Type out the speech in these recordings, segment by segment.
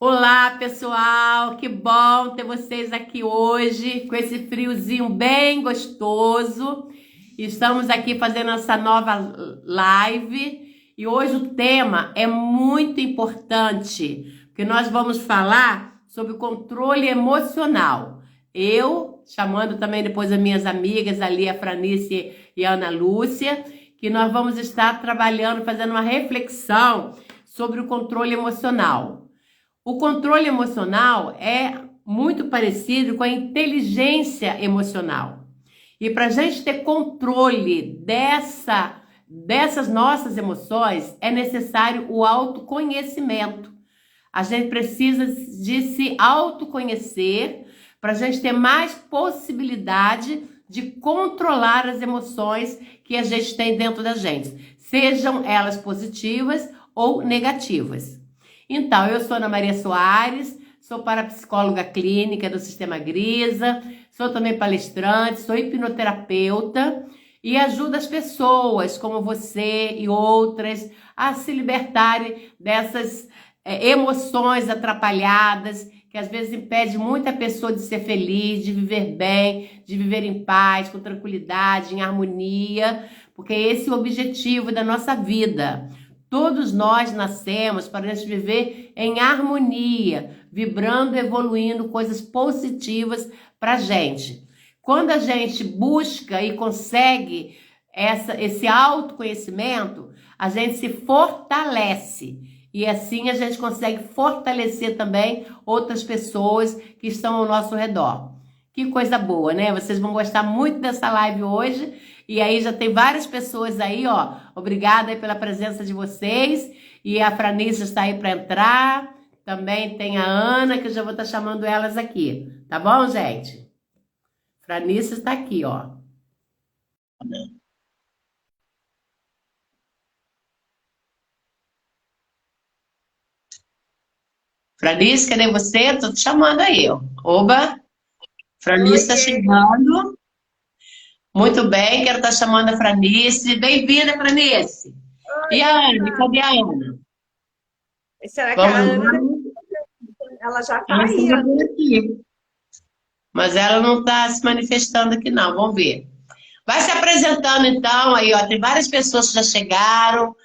Olá, pessoal! Que bom ter vocês aqui hoje com esse friozinho bem gostoso. Estamos aqui fazendo nossa nova live e hoje o tema é muito importante, porque nós vamos falar sobre o controle emocional. Eu, chamando também depois as minhas amigas ali, a Franice e a Ana Lúcia, que nós vamos estar trabalhando, fazendo uma reflexão sobre o controle emocional. O controle emocional é muito parecido com a inteligência emocional. E para a gente ter controle dessas nossas emoções, é necessário o autoconhecimento. A gente precisa de se autoconhecer para a gente ter mais possibilidade de controlar as emoções que a gente tem dentro da gente, sejam elas positivas ou negativas. Então, eu sou Ana Maria Soares, sou parapsicóloga clínica do Sistema Grisa, sou também palestrante, sou hipnoterapeuta e ajudo as pessoas como você e outras a se libertarem dessas emoções atrapalhadas que às vezes impede muita pessoa de ser feliz, de viver bem, de viver em paz, com tranquilidade, em harmonia, porque esse é o objetivo da nossa vida. Todos nós nascemos para a gente viver em harmonia, vibrando, evoluindo coisas positivas para a gente. Quando a gente busca e consegue esse autoconhecimento, a gente se fortalece. E assim a gente consegue fortalecer também outras pessoas que estão ao nosso redor. Que coisa boa, né? Vocês vão gostar muito dessa live hoje. E aí já tem várias pessoas aí, ó. Obrigada aí pela presença de vocês. E a Franice está aí para entrar. Também tem a Ana, que eu já vou estar chamando elas aqui. Tá bom, gente? Franice está aqui, ó. Franice, cadê você? Tô te chamando aí, ó. Oba! Franice está Oiê, chegando. Muito bem, quero estar chamando a Franice. Bem-vinda, Franice. E oi, a Ana? Ana. Cadê a Ana? Será que a Vamos Ana, lá. ela já tá Ela aí, chegou Ana? por aqui, mas ela não está se manifestando aqui, não. Vamos ver. Vai se apresentando, então, aí, ó. Tem várias pessoas que já chegaram.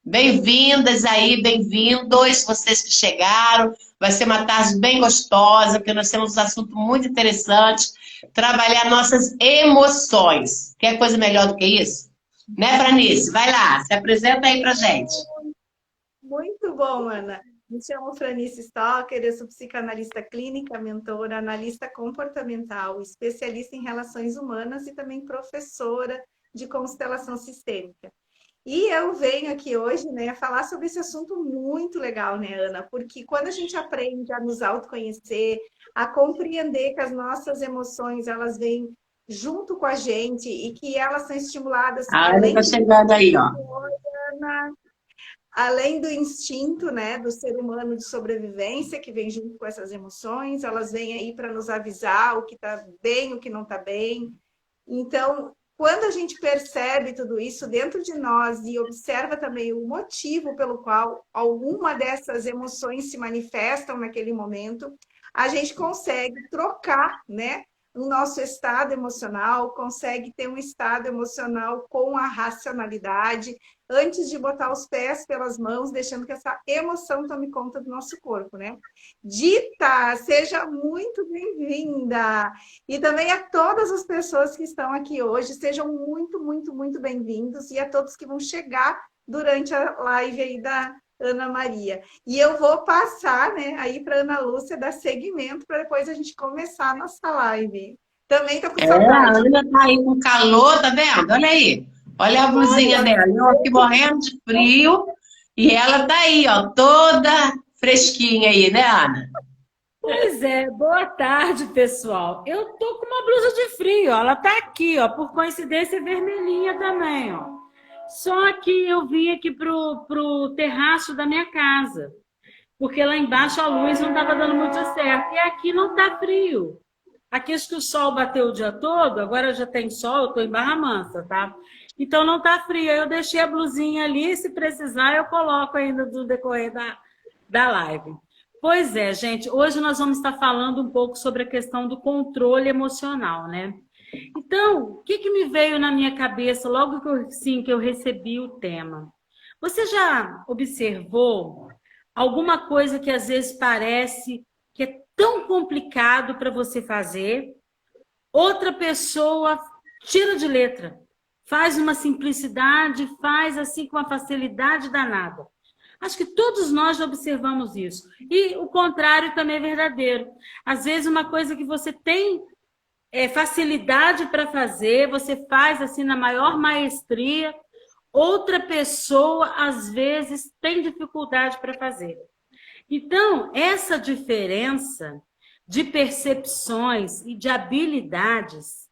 Bem-vindas aí, bem-vindos, vocês que chegaram. Vai ser uma tarde bem gostosa, porque nós temos um assunto muito interessante. Trabalhar nossas emoções. Quer coisa melhor do que isso? Né, Franice? Vai lá, se apresenta aí pra gente. Muito bom, Ana. Me chamo Franice Stocker, eu sou psicanalista clínica, mentora, analista comportamental, especialista em relações humanas e também professora de constelação sistêmica. E eu venho aqui hoje, né, falar sobre esse assunto muito legal, né, Ana? Porque quando a gente aprende a nos autoconhecer, a compreender que as nossas emoções, elas vêm junto com a gente e que elas são estimuladas A Ana tá chegando aí, ó. além do instinto, né, do ser humano de sobrevivência, que vem junto com essas emoções, elas vêm aí para nos avisar o que está bem, o que não está bem. Então, quando a gente percebe tudo isso dentro de nós e observa também o motivo pelo qual alguma dessas emoções se manifestam naquele momento, a gente consegue trocar, né, o nosso estado emocional, consegue ter um estado emocional com a racionalidade, antes de botar os pés pelas mãos, deixando que essa emoção tome conta do nosso corpo, né? Dita, seja muito bem-vinda! E também a todas as pessoas que estão aqui hoje, sejam muito, muito, muito bem-vindos e a todos que vão chegar durante a live aí da Ana Maria. E eu vou passar, né, aí para Ana Lúcia dar seguimento para depois a gente começar a nossa live. Também estou com É, a saudade. Ana tá aí com calor, tá vendo? Olha aí. Olha a blusinha Olha, dela. Eu aqui morrendo de frio e ela tá aí, ó, toda fresquinha aí, né, Ana? Pois é, boa tarde, pessoal. Eu tô com uma blusa de frio, ó. Ela tá aqui, ó, por coincidência vermelhinha também, ó. Só que eu vim aqui pro terraço da minha casa, porque lá embaixo a luz não estava dando muito certo. E aqui não tá frio. Aqui acho que o sol bateu o dia todo, agora já tem sol, eu tô em Barra Mansa, tá? Então não tá frio. Eu deixei a blusinha ali, se precisar eu coloco ainda do decorrer da live. Pois é, gente. Hoje nós vamos estar falando um pouco sobre a questão do controle emocional, né? Então, o que me veio na minha cabeça logo que eu recebi o tema? Você já observou alguma coisa que às vezes parece que é tão complicado para você fazer, outra pessoa tira de letra, faz uma simplicidade, faz assim com uma facilidade danada. Acho que todos nós já observamos isso. E o contrário também é verdadeiro. Às vezes uma coisa que você tem facilidade para fazer, você faz assim na maior maestria, outra pessoa às vezes tem dificuldade para fazer. Então, essa diferença de percepções e de habilidades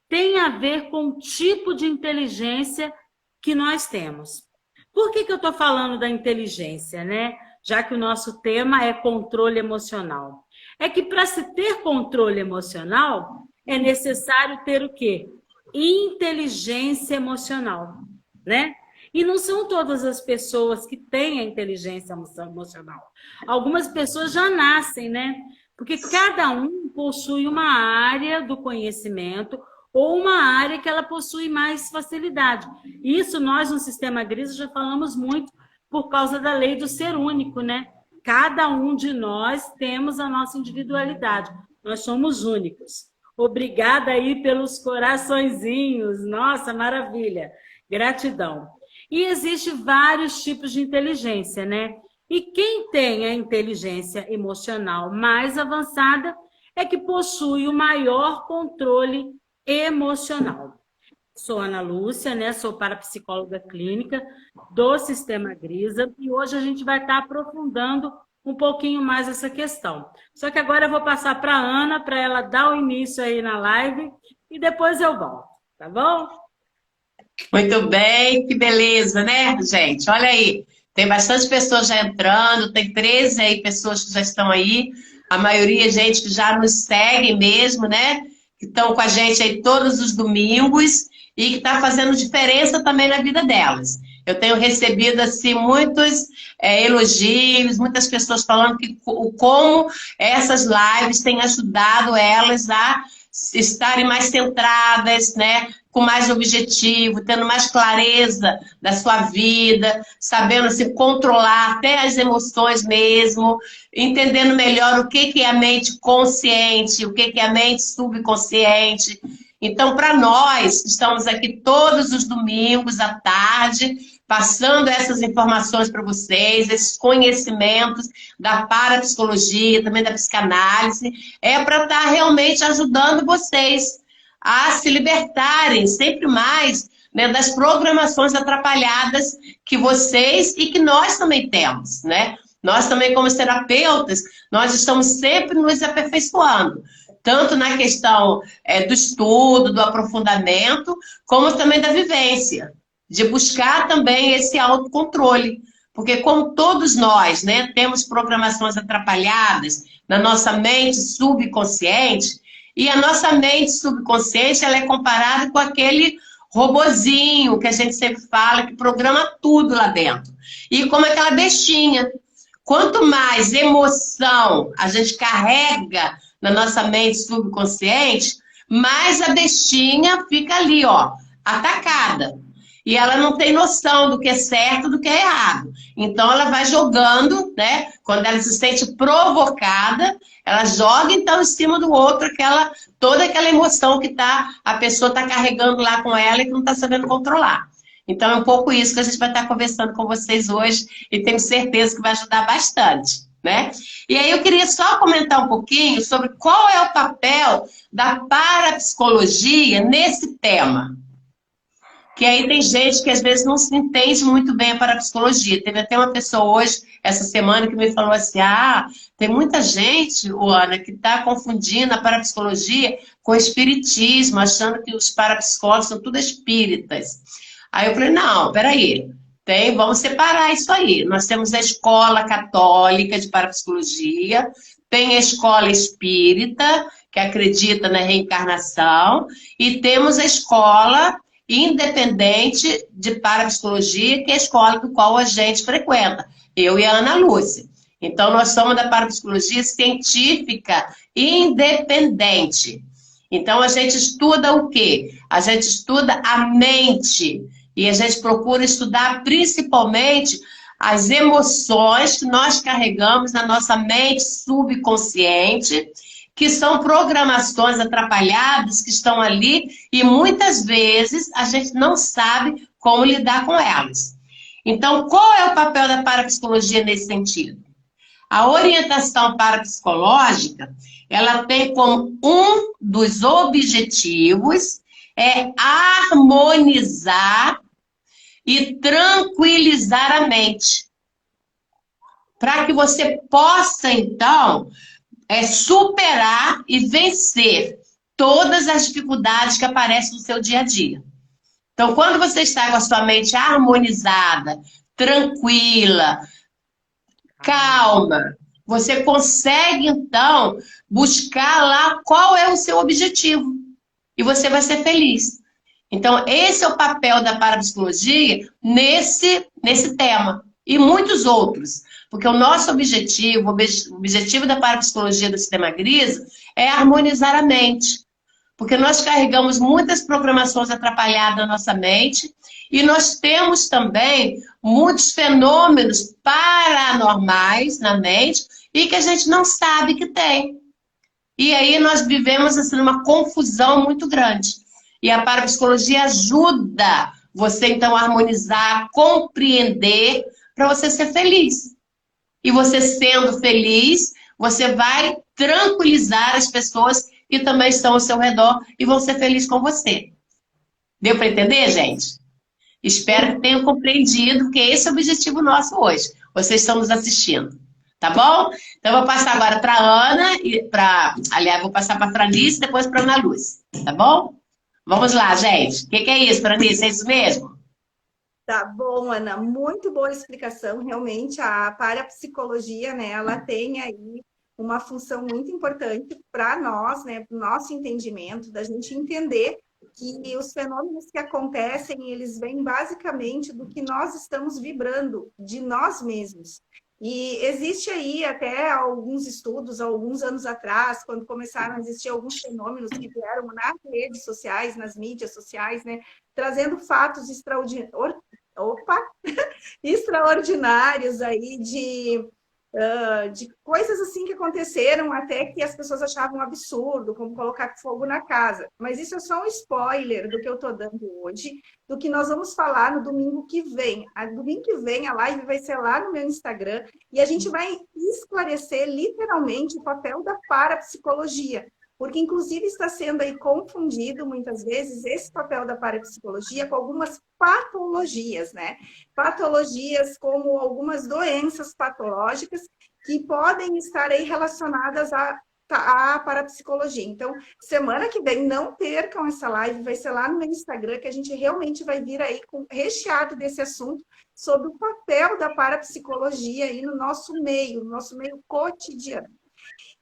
tem a ver com o tipo de inteligência que nós temos. Por que eu estou falando da inteligência, né? Já que o nosso tema é controle emocional. É que para se ter controle emocional, é necessário ter o quê? Inteligência emocional, né? E não são todas as pessoas que têm a inteligência emocional. Algumas pessoas já nascem, né? Porque cada um possui uma área do conhecimento ou uma área que ela possui mais facilidade. Isso nós, no Sistema Grisa, já falamos muito por causa da lei do ser único, né? Cada um de nós temos a nossa individualidade. Nós somos únicos. Obrigada aí pelos coraçõezinhos. Nossa, maravilha. Gratidão. E existem vários tipos de inteligência, né? E quem tem a inteligência emocional mais avançada é que possui o maior controle emocional. Sou Ana Lúcia, né? Sou parapsicóloga clínica do Sistema Grisa e hoje a gente vai estar aprofundando um pouquinho mais essa questão. Só que agora eu vou passar para a Ana, para ela dar o início aí na live e depois eu volto, tá bom? Muito bem, que beleza, né, gente? Olha aí, tem bastante pessoas já entrando, tem 13 aí pessoas que já estão aí, a maioria gente que já nos segue mesmo, né? Que estão com a gente aí todos os domingos e que está fazendo diferença também na vida delas. Eu tenho recebido, assim, muitos elogios, muitas pessoas falando que como essas lives têm ajudado elas a estarem mais centradas, né? Com mais objetivo, tendo mais clareza da sua vida, sabendo assim, controlar até as emoções mesmo, entendendo melhor o que é a mente consciente, o que é a mente subconsciente. Então, para nós, estamos aqui todos os domingos à tarde, passando essas informações para vocês, esses conhecimentos da parapsicologia, também da psicanálise, para estar realmente ajudando vocês a se libertarem sempre mais, né, das programações atrapalhadas que vocês e que nós também temos, né? Nós também, como terapeutas, nós estamos sempre nos aperfeiçoando, tanto na questão do estudo, do aprofundamento, como também da vivência, de buscar também esse autocontrole. Porque como todos nós, né, temos programações atrapalhadas na nossa mente subconsciente, e a nossa mente subconsciente ela é comparada com aquele robozinho que a gente sempre fala, que programa tudo lá dentro. E como aquela bestinha. Quanto mais emoção a gente carrega na nossa mente subconsciente, mais a bestinha fica ali, ó, atacada. E ela não tem noção do que é certo e do que é errado. Então, ela vai jogando, né? Quando ela se sente provocada, ela joga, então, em cima do outro toda aquela emoção que a pessoa está carregando lá com ela e que não está sabendo controlar. Então, é um pouco isso que a gente vai estar conversando com vocês hoje e tenho certeza que vai ajudar bastante, né? E aí, eu queria só comentar um pouquinho sobre qual é o papel da parapsicologia nesse tema. Que aí tem gente que às vezes não se entende muito bem a parapsicologia. Teve até uma pessoa hoje, essa semana, que me falou assim, tem muita gente, Ana, que está confundindo a parapsicologia com o espiritismo, achando que os parapsicólogos são tudo espíritas. Aí eu falei, não, peraí, vamos separar isso aí. Nós temos a escola católica de parapsicologia, tem a escola espírita, que acredita na reencarnação, e temos a escola independente de parapsicologia, que é a escola do qual a gente frequenta, eu e a Ana Lúcia. Então, nós somos da parapsicologia científica independente. Então, a gente estuda o quê? A gente estuda a mente. E a gente procura estudar principalmente as emoções que nós carregamos na nossa mente subconsciente, que são programações atrapalhadas que estão ali e muitas vezes a gente não sabe como lidar com elas. Então, qual é o papel da parapsicologia nesse sentido? A orientação parapsicológica, ela tem como um dos objetivos harmonizar e tranquilizar a mente. Para que você possa, então, superar e vencer todas as dificuldades que aparecem no seu dia a dia. Então, quando você está com a sua mente harmonizada, tranquila, calma, você consegue, então, buscar lá qual é o seu objetivo. E você vai ser feliz. Então, esse é o papel da parapsicologia nesse tema. E muitos outros. Porque o nosso objetivo, o objetivo da parapsicologia do Sistema Grisa é harmonizar a mente. Porque nós carregamos muitas programações atrapalhadas na nossa mente e nós temos também muitos fenômenos paranormais na mente e que a gente não sabe que tem. E aí nós vivemos assim, uma confusão muito grande. E a parapsicologia ajuda você, então, a harmonizar, compreender, para você ser feliz. E você sendo feliz, você vai tranquilizar as pessoas que também estão ao seu redor e vão ser felizes com você. Deu para entender, gente? Espero que tenham compreendido, porque esse é o objetivo nosso hoje. Vocês estão nos assistindo. Tá bom? Então, eu vou passar agora para a Ana, aliás, vou passar para a Franice e depois para a Ana Lúcia. Tá bom? Vamos lá, gente. O que é isso, Franice? É isso mesmo? Tá bom, Ana. Muito boa explicação. Realmente, a parapsicologia, né, ela tem aí uma função muito importante para nós, né, para o nosso entendimento, da gente entender que os fenômenos que acontecem, eles vêm basicamente do que nós estamos vibrando, de nós mesmos. E existe aí até alguns estudos, alguns anos atrás, quando começaram a existir alguns fenômenos que vieram nas redes sociais, nas mídias sociais, né, trazendo fatos extraordinários aí de coisas assim que aconteceram até que as pessoas achavam um absurdo, como colocar fogo na casa. Mas isso é só um spoiler do que eu estou dando hoje, do que nós vamos falar no domingo que vem. Domingo que vem a live vai ser lá no meu Instagram e a gente vai esclarecer literalmente o papel da parapsicologia. Porque, inclusive, está sendo aí confundido, muitas vezes, esse papel da parapsicologia com algumas patologias, né? Patologias como algumas doenças patológicas que podem estar aí relacionadas à parapsicologia. Então, semana que vem, não percam essa live, vai ser lá no meu Instagram, que a gente realmente vai vir aí recheado desse assunto sobre o papel da parapsicologia aí no nosso meio cotidiano.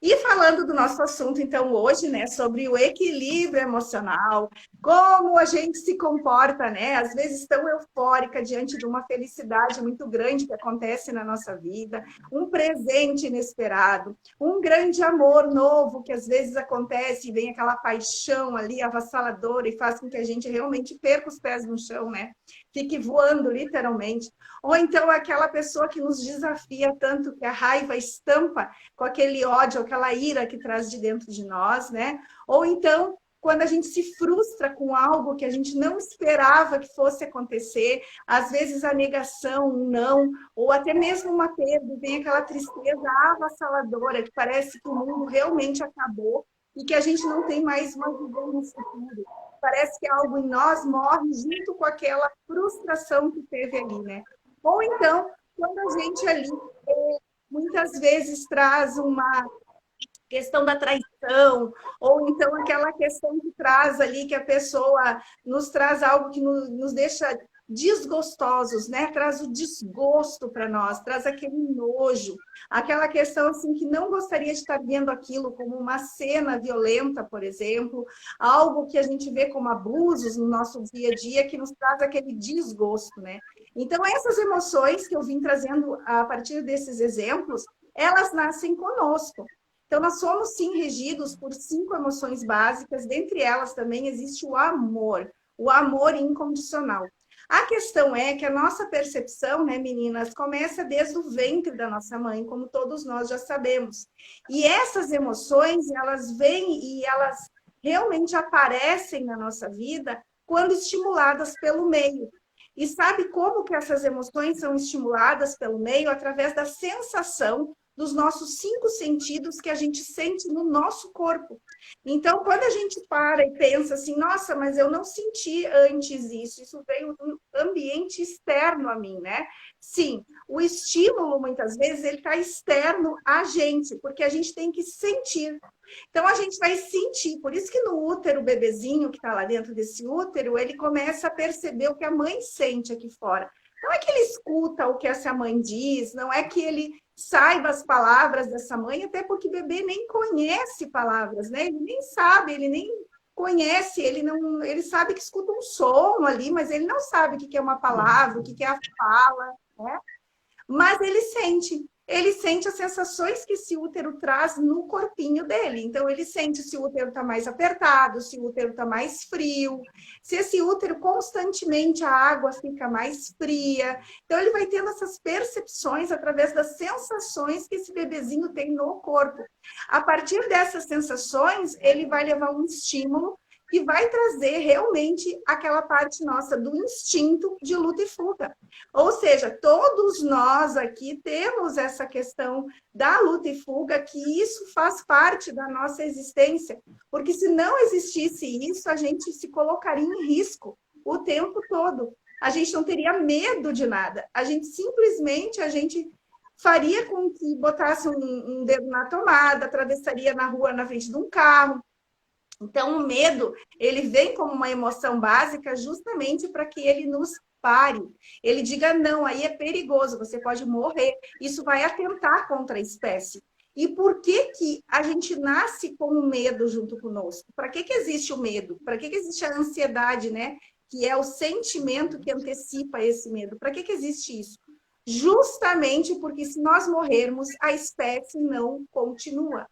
E falando do nosso assunto, então, hoje, né, sobre o equilíbrio emocional, como a gente se comporta, né, às vezes tão eufórica diante de uma felicidade muito grande que acontece na nossa vida, um presente inesperado, um grande amor novo que às vezes acontece e vem aquela paixão ali avassaladora e faz com que a gente realmente perca os pés no chão, né? Fique voando, literalmente. Ou então aquela pessoa que nos desafia tanto que a raiva estampa com aquele ódio, aquela ira que traz de dentro de nós, né? Ou então, quando a gente se frustra com algo que a gente não esperava que fosse acontecer, às vezes a negação, um não, ou até mesmo uma perda, vem aquela tristeza avassaladora, que parece que o mundo realmente acabou e que a gente não tem mais uma vida no futuro. Parece que algo em nós morre junto com aquela frustração que teve ali, né? Ou então, quando a gente ali muitas vezes traz uma questão da traição, ou então aquela questão que traz ali que a pessoa nos traz algo que nos deixa desgostosos, né? Traz o desgosto para nós, traz aquele nojo, aquela questão assim que não gostaria de estar vendo aquilo como uma cena violenta, por exemplo, algo que a gente vê como abusos no nosso dia a dia que nos traz aquele desgosto, né? Então essas emoções que eu vim trazendo a partir desses exemplos elas nascem conosco. Então, nós somos, sim, regidos por 5 emoções básicas, dentre elas também existe o amor incondicional. A questão é que a nossa percepção, né, meninas, começa desde o ventre da nossa mãe, como todos nós já sabemos. E essas emoções, elas vêm e elas realmente aparecem na nossa vida quando estimuladas pelo meio. E sabe como que essas emoções são estimuladas pelo meio? Através da sensação dos nossos 5 sentidos que a gente sente no nosso corpo. Então, quando a gente para e pensa assim, nossa, mas eu não senti antes isso veio do ambiente externo a mim, né? Sim, o estímulo, muitas vezes, ele está externo a gente, porque a gente tem que sentir. Então, a gente vai sentir. Por isso que no útero, o bebezinho que está lá dentro desse útero, ele começa a perceber o que a mãe sente aqui fora. Não é que ele escuta o que essa mãe diz, não é que ele saiba as palavras dessa mãe, até porque o bebê nem conhece palavras, né? Ele nem sabe, ele nem conhece, ele sabe que escuta um som ali, mas ele não sabe o que é uma palavra, o que é a fala, né? Mas ele sente as sensações que esse útero traz no corpinho dele. Então, ele sente se o útero está mais apertado, se o útero está mais frio, se esse útero constantemente a água fica mais fria. Então, ele vai tendo essas percepções através das sensações que esse bebezinho tem no corpo. A partir dessas sensações, ele vai levar um estímulo que vai trazer realmente aquela parte nossa do instinto de luta e fuga. Ou seja, todos nós aqui temos essa questão da luta e fuga, que isso faz parte da nossa existência, porque se não existisse isso, a gente se colocaria em risco o tempo todo. A gente não teria medo de nada. A gente simplesmente, faria com que botasse um dedo na tomada, atravessaria na rua na frente de um carro. Então, o medo, ele vem como uma emoção básica justamente para que ele nos pare. Ele diga, não, aí é perigoso, você pode morrer. Isso vai atentar contra a espécie. E por que que a gente nasce com o medo junto conosco? Para que existe o medo? Para que existe a ansiedade, né? Que é o sentimento que antecipa esse medo. Para que existe isso? Justamente porque se nós morrermos, a espécie não continua.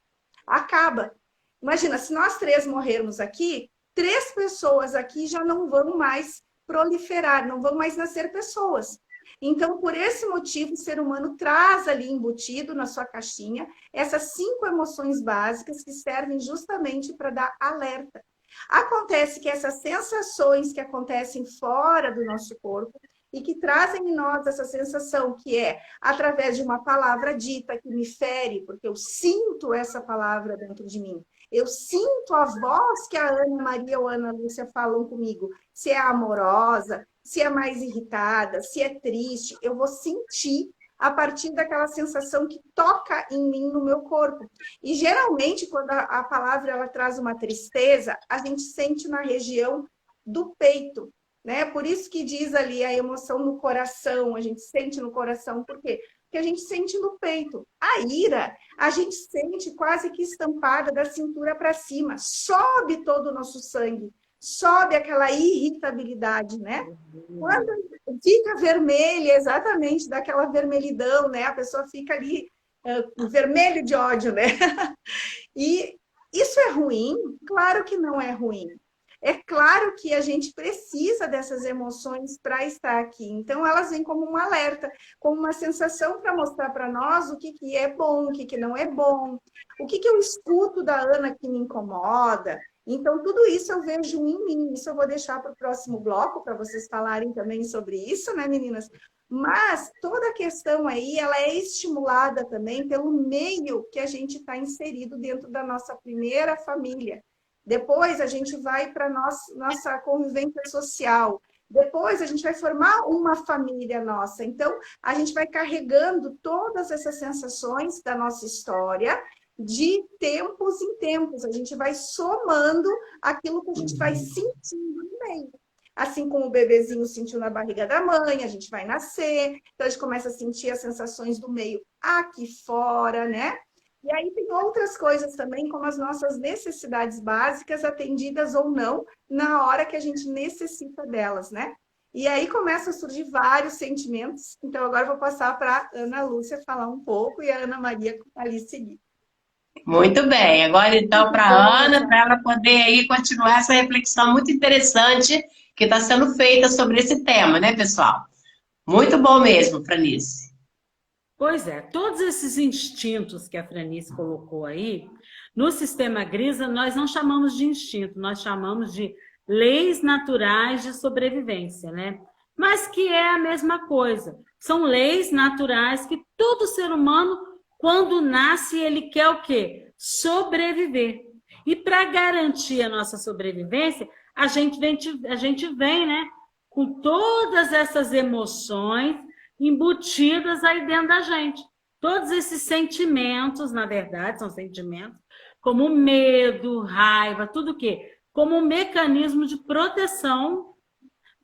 Acaba. Imagina, se nós 3 morrermos aqui, 3 pessoas aqui já não vão mais proliferar, não vão mais nascer pessoas. Então, por esse motivo, o ser humano traz ali embutido na sua caixinha essas 5 emoções básicas que servem justamente para dar alerta. Acontece que essas sensações que acontecem fora do nosso corpo e que trazem em nós essa sensação que é através de uma palavra dita que me fere, porque eu sinto essa palavra dentro de mim. Eu sinto a voz que a Ana Maria ou a Ana Lúcia falam comigo. Se é amorosa, se é mais irritada, se é triste, eu vou sentir a partir daquela sensação que toca em mim, no meu corpo. E geralmente, quando a palavra ela traz uma tristeza, a gente sente na região do peito, né? Por isso que diz ali a emoção no coração, a gente sente no coração. Por quê? Porque a gente sente no peito. A ira, a gente sente quase que estampada da cintura para cima. Sobe todo o nosso sangue. Sobe aquela irritabilidade, né? Quando fica vermelha, exatamente, daquela vermelhidão, né? A pessoa fica ali vermelho de ódio, né? E isso é ruim? Claro que não é ruim. É claro que a gente precisa dessas emoções para estar aqui. Então, elas vêm como um alerta, como uma sensação para mostrar para nós o que é bom, o que não é bom, o que eu escuto da Ana que me incomoda. Então, tudo isso eu vejo em mim. Isso eu vou deixar para o próximo bloco, para vocês falarem também sobre isso, né, meninas? Mas toda a questão aí, ela é estimulada também pelo meio que a gente está inserido dentro da nossa primeira família. Depois a gente vai para nossa convivência social. Depois a gente vai formar uma família nossa. Então, a gente vai carregando todas essas sensações da nossa história de tempos em tempos. A gente vai somando aquilo que a gente vai sentindo no meio. Assim como o bebezinho sentiu na barriga da mãe, a gente vai nascer. Então, a gente começa a sentir as sensações do meio aqui fora, né? E aí tem outras coisas também, como as nossas necessidades básicas, atendidas ou não, na hora que a gente necessita delas, né? E aí começam a surgir vários sentimentos. Então, agora eu vou passar para a Ana Lúcia falar um pouco e a Ana Maria ali seguir. Muito bem. Agora, então, para a Ana, para ela poder aí continuar essa reflexão muito interessante que está sendo feita sobre esse tema, né, pessoal? Muito bom mesmo, Franice. Pois é, todos esses instintos que a Franice colocou aí, no sistema Grisa, nós não chamamos de instinto, nós chamamos de leis naturais de sobrevivência, né? Mas que é a mesma coisa. São leis naturais que todo ser humano, quando nasce, ele quer o quê? Sobreviver. E para garantir a nossa sobrevivência, a gente vem, né, com todas essas emoções embutidas aí dentro da gente. Todos esses sentimentos, na verdade, são sentimentos como medo, raiva, tudo o quê? Como um mecanismo de proteção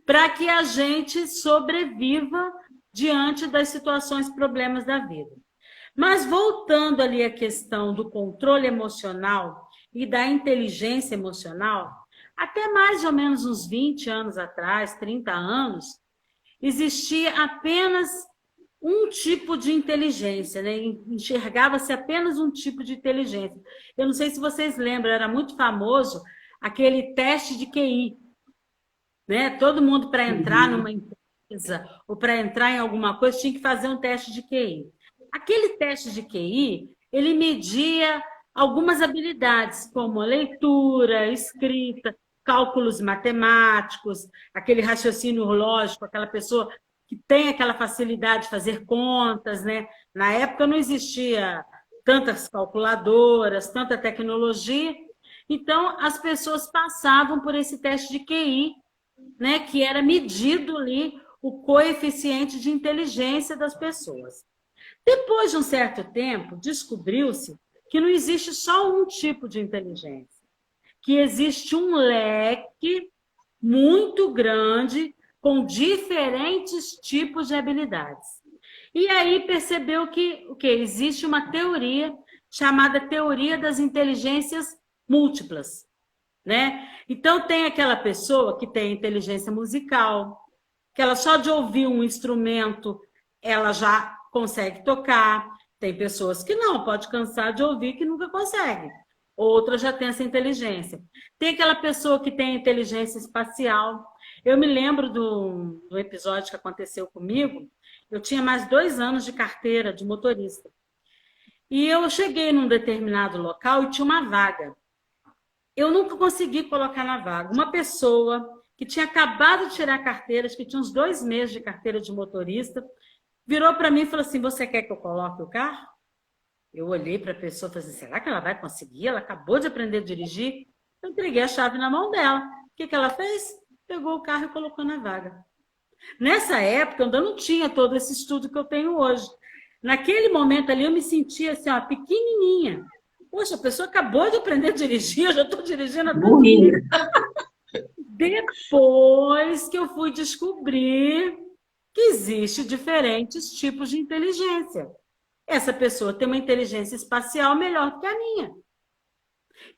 para que a gente sobreviva diante das situações, problemas da vida. Mas voltando ali à questão do controle emocional e da inteligência emocional, até mais ou menos uns 20 anos atrás, 30 anos, existia apenas um tipo de inteligência, né? Enxergava-se apenas um tipo de inteligência. Eu não sei se vocês lembram, era muito famoso aquele teste de QI, né? Todo mundo para entrar numa empresa ou para entrar em alguma coisa tinha que fazer um teste de QI. Aquele teste de QI, ele media algumas habilidades, como leitura, escrita, cálculos matemáticos, aquele raciocínio lógico, aquela pessoa que tem aquela facilidade de fazer contas, né? Na época não existia tantas calculadoras, tanta tecnologia, então as pessoas passavam por esse teste de QI, né? Que era medido ali o coeficiente de inteligência das pessoas. Depois de um certo tempo, descobriu-se que não existe só um tipo de inteligência, que existe um leque muito grande com diferentes tipos de habilidades. E aí percebeu que existe uma teoria chamada teoria das inteligências múltiplas, né? Então tem aquela pessoa que tem inteligência musical, que ela só de ouvir um instrumento, ela já consegue tocar. Tem pessoas que não, pode cansar de ouvir que nunca consegue. Outra já tem essa inteligência. Tem aquela pessoa que tem inteligência espacial. Eu me lembro do episódio que aconteceu comigo. Eu tinha mais 2 anos de carteira de motorista. E eu cheguei num determinado local e tinha uma vaga. Eu nunca consegui colocar na vaga. Uma pessoa que tinha acabado de tirar a carteira, acho que tinha uns 2 meses de carteira de motorista, virou para mim e falou assim, você quer que eu coloque o carro? Eu olhei para a pessoa e falei assim, será que ela vai conseguir? Ela acabou de aprender a dirigir. Eu entreguei a chave na mão dela. O que ela fez? Pegou o carro e colocou na vaga. Nessa época, eu ainda não tinha todo esse estudo que eu tenho hoje. Naquele momento ali, eu me sentia assim, ó, pequenininha. Poxa, a pessoa acabou de aprender a dirigir, eu já estou dirigindo há tanto tempo. Depois que eu fui descobrir que existe diferentes tipos de inteligência. Essa pessoa tem uma inteligência espacial melhor do que a minha.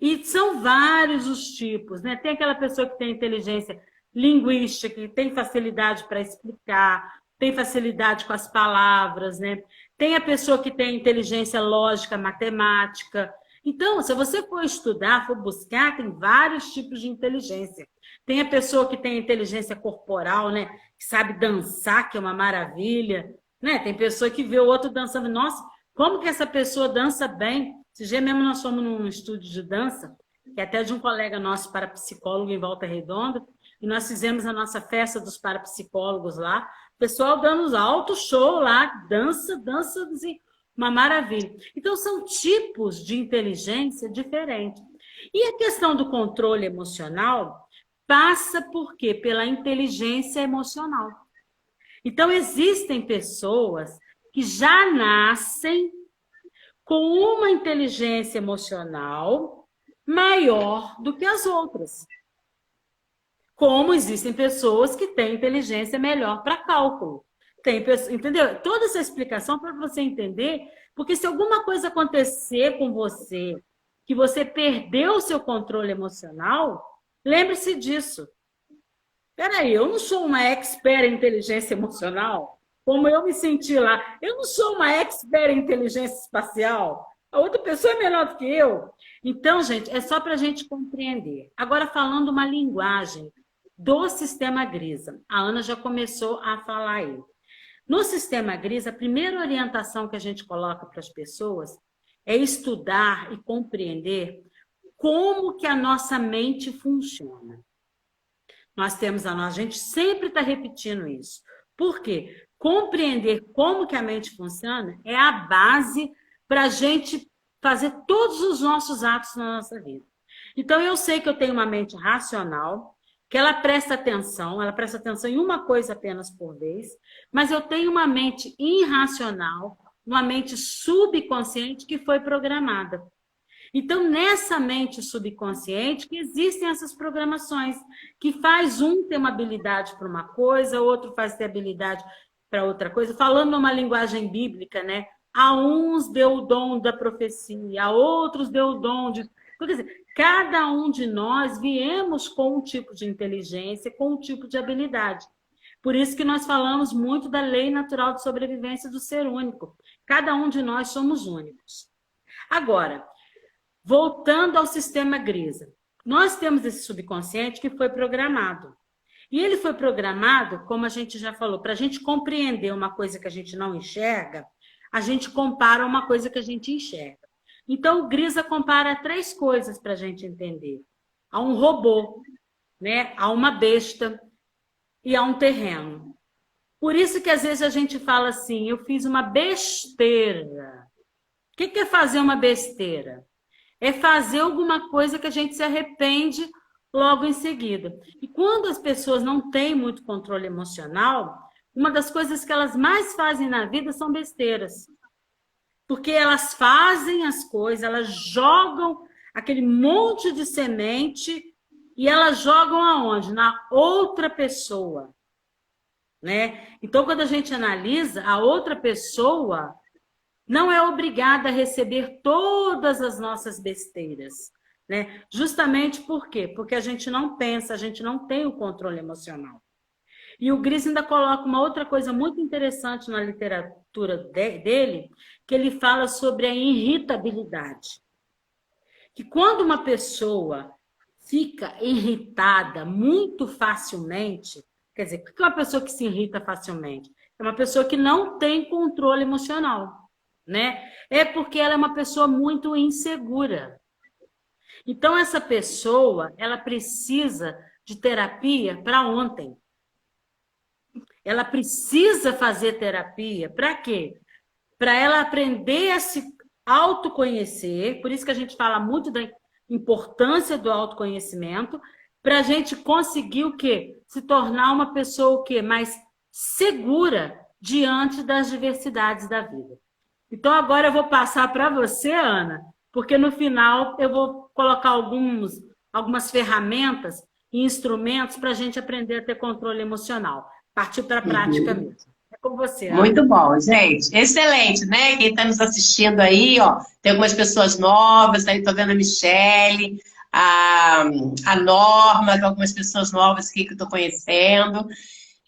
E são vários os tipos, né? Tem aquela pessoa que tem inteligência linguística, que tem facilidade para explicar, tem facilidade com as palavras, né? Tem a pessoa que tem inteligência lógica, matemática. Então, se você for estudar, for buscar, tem vários tipos de inteligência. Tem a pessoa que tem inteligência corporal, né? Que sabe dançar, que é uma maravilha, né? Tem pessoa que vê o outro dançando. Nossa, como que essa pessoa dança bem? Esse dia mesmo nós fomos num estúdio de dança, que é até de um colega nosso parapsicólogo em Volta Redonda, e nós fizemos a nossa festa dos parapsicólogos lá. O pessoal dando alto show lá, dança, assim, uma maravilha. Então, são tipos de inteligência diferentes. E a questão do controle emocional passa por quê? Pela inteligência emocional. Então, existem pessoas que já nascem com uma inteligência emocional maior do que as outras. Como existem pessoas que têm inteligência melhor para cálculo. Entendeu? Toda essa explicação para você entender, porque se alguma coisa acontecer com você, que você perdeu o seu controle emocional, lembre-se disso. Peraí, eu não sou uma expert em inteligência emocional, como eu me senti lá. Eu não sou uma expert em inteligência espacial. A outra pessoa é melhor do que eu. Então, gente, é só para a gente compreender. Agora, falando uma linguagem do sistema Grisa. A Ana já começou a falar aí. No sistema Grisa, a primeira orientação que a gente coloca para as pessoas é estudar e compreender como que a nossa mente funciona. A gente sempre está repetindo isso. Por quê? Compreender como que a mente funciona é a base para a gente fazer todos os nossos atos na nossa vida. Então, eu sei que eu tenho uma mente racional, que ela presta atenção em uma coisa apenas por vez, mas eu tenho uma mente irracional, uma mente subconsciente que foi programada. Então, nessa mente subconsciente que existem essas programações, que faz um ter uma habilidade para uma coisa, outro faz ter habilidade para outra coisa. Falando numa linguagem bíblica, né? A uns deu o dom da profecia, a outros deu o dom de... Quer dizer, cada um de nós viemos com um tipo de inteligência, com um tipo de habilidade. Por isso que nós falamos muito da lei natural de sobrevivência do ser único. Cada um de nós somos únicos. Agora, voltando ao sistema Grisa, nós temos esse subconsciente que foi programado. E ele foi programado, como a gente já falou, para a gente compreender uma coisa que a gente não enxerga, a gente compara uma coisa que a gente enxerga. Então, o Grisa compara 3 coisas para a gente entender. A um robô, né? A uma besta e a um terreno. Por isso que às vezes a gente fala assim, eu fiz uma besteira. O que é fazer uma besteira? É fazer alguma coisa que a gente se arrepende logo em seguida. E quando as pessoas não têm muito controle emocional, uma das coisas que elas mais fazem na vida são besteiras. Porque elas fazem as coisas, elas jogam aquele monte de semente e elas jogam aonde? Na outra pessoa. Né? Então, quando a gente analisa, a outra pessoa não é obrigada a receber todas as nossas besteiras, né? Justamente por quê? Porque a gente não pensa, a gente não tem o controle emocional. E o Grisa ainda coloca uma outra coisa muito interessante na literatura dele, que ele fala sobre a irritabilidade. Que quando uma pessoa fica irritada muito facilmente, quer dizer, o que é uma pessoa que se irrita facilmente? É uma pessoa que não tem controle emocional. Né? É porque ela é uma pessoa muito insegura. Então, essa pessoa, ela precisa de terapia para ontem. Ela precisa fazer terapia para quê? Para ela aprender a se autoconhecer, por isso que a gente fala muito da importância do autoconhecimento, para a gente conseguir o quê? Se tornar uma pessoa o quê? Mais segura diante das diversidades da vida. Então, agora eu vou passar para você, Ana, porque no final eu vou colocar algumas ferramentas e instrumentos para a gente aprender a ter controle emocional. Partir para a prática mesmo. É com você, Ana. Muito bom, gente. Excelente, né? Quem está nos assistindo aí, ó, tem algumas pessoas novas, aí estou vendo a Michele, a Norma, tem algumas pessoas novas aqui que eu estou conhecendo,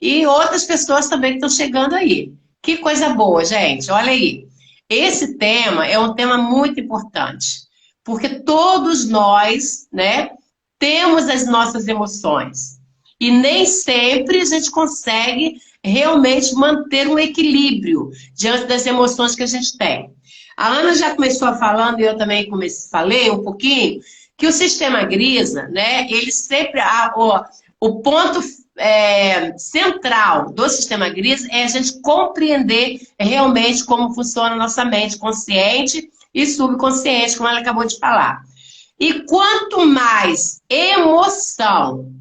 e outras pessoas também que estão chegando aí. Que coisa boa, gente. Olha aí. Esse tema é um tema muito importante, porque todos nós, né, temos as nossas emoções. E nem sempre a gente consegue realmente manter um equilíbrio diante das emoções que a gente tem. A Ana já começou falando, e eu também falei um pouquinho, que o sistema Grisa, né, ele sempre... O ponto central do sistema Grisa é a gente compreender realmente como funciona a nossa mente consciente e subconsciente, como ela acabou de falar. E quanto mais emoção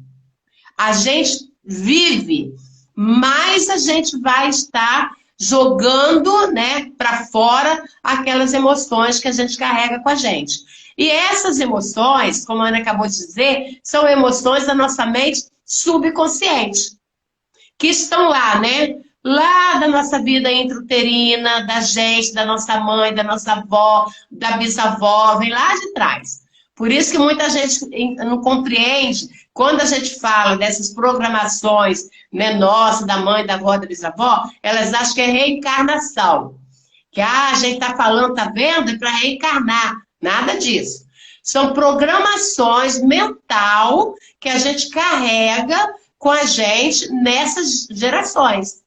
a gente vive, mais a gente vai estar jogando, né, para fora aquelas emoções que a gente carrega com a gente. E essas emoções, como a Ana acabou de dizer, são emoções da nossa mente subconsciente, que estão lá, né? Lá da nossa vida intrauterina, da gente, da nossa mãe, da nossa avó, da bisavó, vem lá de trás. Por isso que muita gente não compreende quando a gente fala dessas programações, né, nossa, da mãe, da avó, da bisavó, elas acham que é reencarnação. Que a gente está falando, tá vendo? É para reencarnar. Nada disso. São programações mental que a gente carrega com a gente nessas gerações.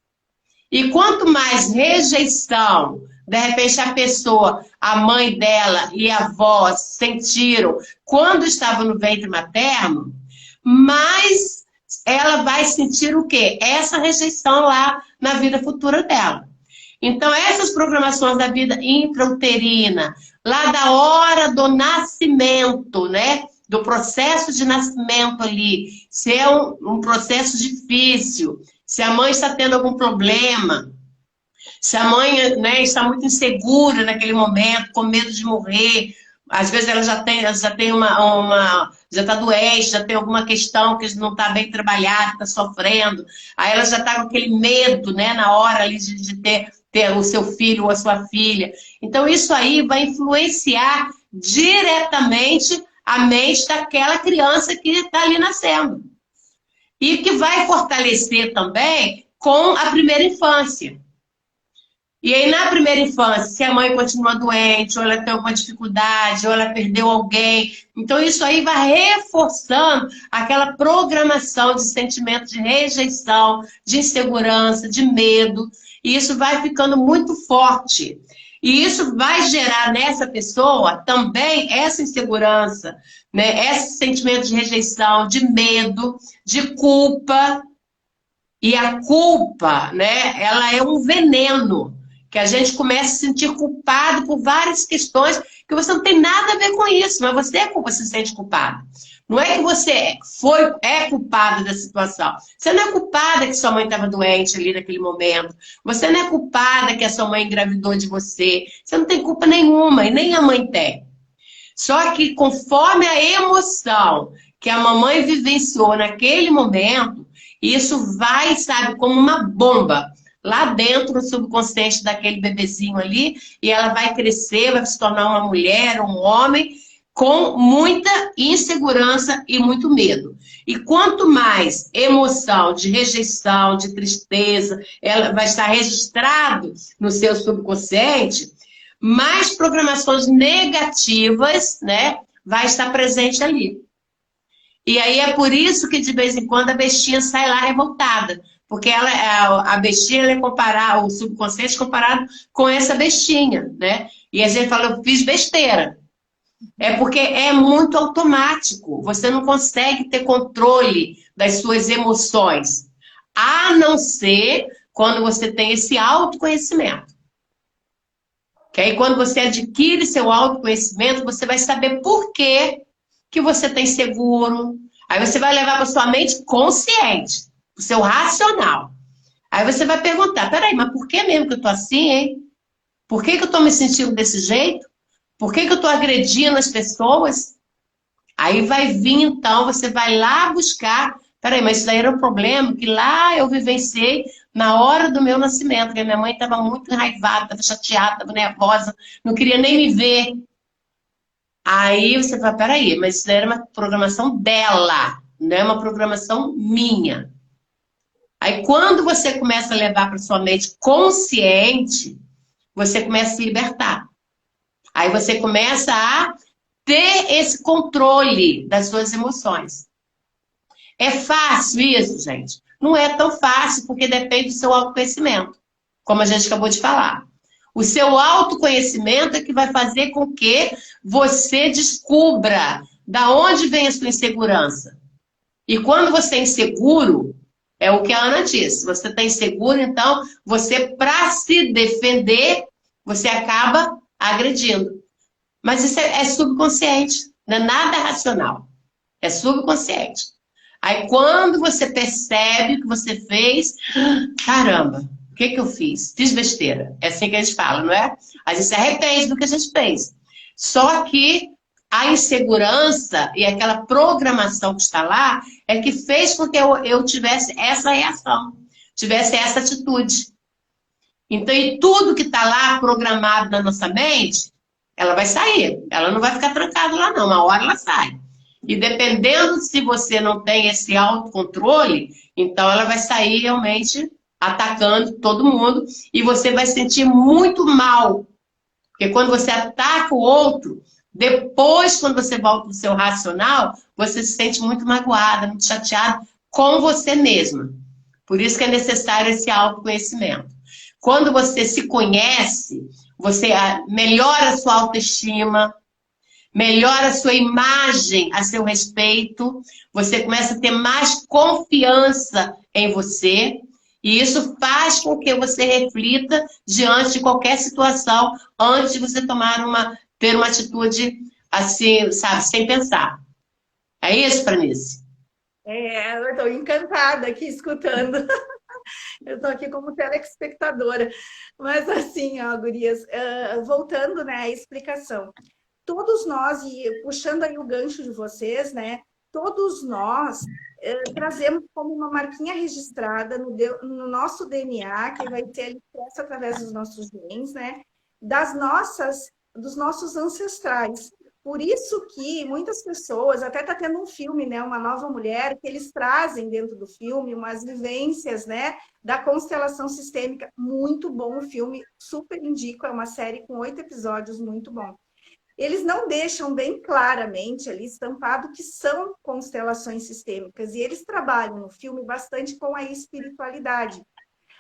E quanto mais rejeição, de repente a pessoa, a mãe dela e a avó sentiram quando estava no ventre materno, mais ela vai sentir o quê? Essa rejeição lá na vida futura dela. Então, essas programações da vida intrauterina, lá da hora do nascimento, né? Do processo de nascimento ali, se é um processo difícil, se a mãe está tendo algum problema, se a mãe, né, está muito insegura naquele momento, com medo de morrer, às vezes ela já está doente, já tem alguma questão que não está bem trabalhada, está sofrendo, aí ela já está com aquele medo, né, na hora ali de ter o seu filho ou a sua filha. Então isso aí vai influenciar diretamente a mente daquela criança que está ali nascendo. E que vai fortalecer também com a primeira infância. E aí, na primeira infância, se a mãe continua doente, ou ela tem alguma dificuldade, ou ela perdeu alguém, então isso aí vai reforçando aquela programação de sentimento de rejeição, de insegurança, de medo, e isso vai ficando muito forte. E isso vai gerar nessa pessoa também essa insegurança, né? Esse sentimento de rejeição, de medo, de culpa. E a culpa, né, ela é um veneno, que a gente começa a se sentir culpado por várias questões que você não tem nada a ver com isso, mas você se sente culpado. Não é que você é culpado da situação. Você não é culpada que sua mãe estava doente ali naquele momento. Você não é culpada que a sua mãe engravidou de você. Você não tem culpa nenhuma, e nem a mãe tem. Só que conforme a emoção que a mamãe vivenciou naquele momento, isso vai, sabe, como uma bomba lá dentro do subconsciente daquele bebezinho ali, e ela vai crescer, vai se tornar uma mulher, um homem, com muita insegurança e muito medo. E quanto mais emoção de rejeição, de tristeza, ela vai estar registrado no seu subconsciente, mais programações negativas, né, vai estar presente ali. E aí é por isso que de vez em quando a bestinha sai lá revoltada. Porque a bestinha ela é comparada, o subconsciente é comparado com essa bestinha, né? E a gente fala, eu fiz besteira. É porque é muito automático. Você não consegue ter controle das suas emoções. A não ser quando você tem esse autoconhecimento. Que aí quando você adquire seu autoconhecimento, você vai saber por que você está inseguro. Aí você vai levar para sua mente consciente, o seu racional. Aí você vai perguntar, peraí, mas por que mesmo que eu tô assim, hein? Por que eu tô me sentindo desse jeito? Por que eu tô agredindo as pessoas? Aí vai vir, então, você vai lá buscar, peraí, mas isso daí era um problema que lá eu vivenciei na hora do meu nascimento, porque minha mãe estava muito enraivada, estava chateada, estava nervosa, não queria nem me ver. Aí você fala, peraí, mas isso daí era uma programação dela, não é uma programação minha. Aí quando você começa a levar para sua mente consciente, você começa a se libertar. Aí você começa a ter esse controle das suas emoções. É fácil isso, gente? Não é tão fácil, porque depende do seu autoconhecimento, como a gente acabou de falar. O seu autoconhecimento é que vai fazer com que você descubra da onde vem a sua insegurança. E quando você é inseguro, é o que a Ana disse, você está inseguro, então você, para se defender, você acaba agredindo. Mas isso é subconsciente, não é nada racional, é subconsciente. Aí quando você percebe o que você fez, caramba, o que eu fiz? Fiz besteira. É assim que a gente fala, não é? A gente se arrepende do que a gente fez. Só que a insegurança e aquela programação que está lá é que fez com que eu tivesse essa reação, tivesse essa atitude. Então, e tudo que está lá programado na nossa mente ela vai sair. Ela não vai ficar trancada lá, não. Uma hora ela sai. E dependendo se você não tem esse autocontrole, então ela vai sair realmente atacando todo mundo e você vai sentir muito mal. Porque quando você ataca o outro, depois, quando você volta para o seu racional, você se sente muito magoada, muito chateada com você mesma. Por isso que é necessário esse autoconhecimento. Quando você se conhece, você melhora a sua autoestima, melhora a sua imagem a seu respeito, você começa a ter mais confiança em você, e isso faz com que você reflita diante de qualquer situação antes de você ter uma atitude assim, sabe, sem pensar. É isso, Pranice? Eu estou encantada aqui escutando. Eu estou aqui como telespectadora. Mas assim, ó, gurias, voltando, né, à explicação. Todos nós, e puxando aí o gancho de vocês, né? Todos nós trazemos como uma marquinha registrada no nosso DNA, que vai ser expressa através dos nossos genes, né? Dos nossos ancestrais. Por isso que muitas pessoas, até está tendo um filme, né? Uma Nova Mulher, que eles trazem dentro do filme umas vivências, né? Da constelação sistêmica. Muito bom o filme, super indico, é uma série com 8 episódios, muito bom. Eles não deixam bem claramente ali estampado que são constelações sistêmicas, e eles trabalham no filme bastante com a espiritualidade.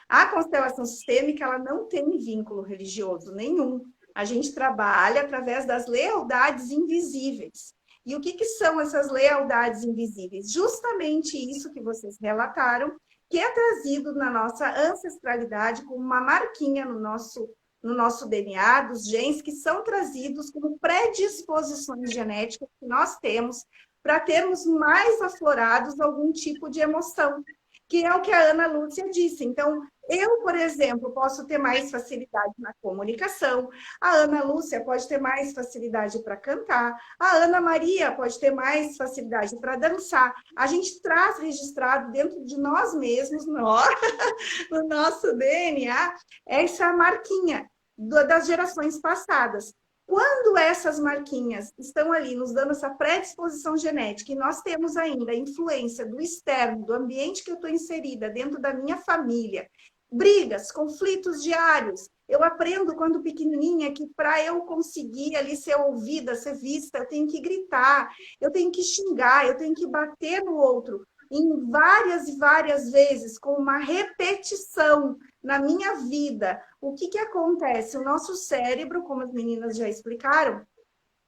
A constelação sistêmica, ela não tem vínculo religioso nenhum. A gente trabalha através das lealdades invisíveis. E o que são essas lealdades invisíveis? Justamente isso que vocês relataram, que é trazido na nossa ancestralidade como uma marquinha no nosso DNA, dos genes, que são trazidos como predisposições genéticas que nós temos para termos mais aflorados algum tipo de emoção, que é o que a Ana Lúcia disse. Então, eu, por exemplo, posso ter mais facilidade na comunicação, a Ana Lúcia pode ter mais facilidade para cantar, a Ana Maria pode ter mais facilidade para dançar. A gente traz registrado dentro de nós mesmos, no nosso DNA, essa marquinha das gerações passadas. Quando essas marquinhas estão ali nos dando essa predisposição genética e nós temos ainda a influência do externo, do ambiente que eu estou inserida, dentro da minha família, brigas, conflitos diários, eu aprendo quando pequenininha que para eu conseguir ali ser ouvida, ser vista, eu tenho que gritar, eu tenho que xingar, eu tenho que bater no outro em várias e várias vezes, com uma repetição na minha vida. O que acontece? O nosso cérebro, como as meninas já explicaram,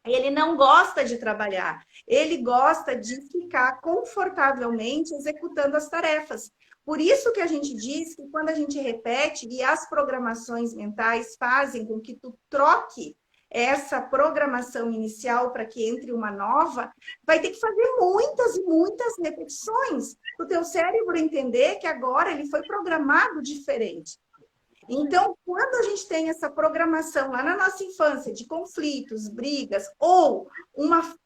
ele não gosta de trabalhar, ele gosta de ficar confortavelmente executando as tarefas. Por isso que a gente diz que quando a gente repete, e as programações mentais fazem com que tu troque essa programação inicial para que entre uma nova, vai ter que fazer muitas e muitas repetições para o teu cérebro entender que agora ele foi programado diferente. Então, quando a gente tem essa programação lá na nossa infância de conflitos, brigas, ou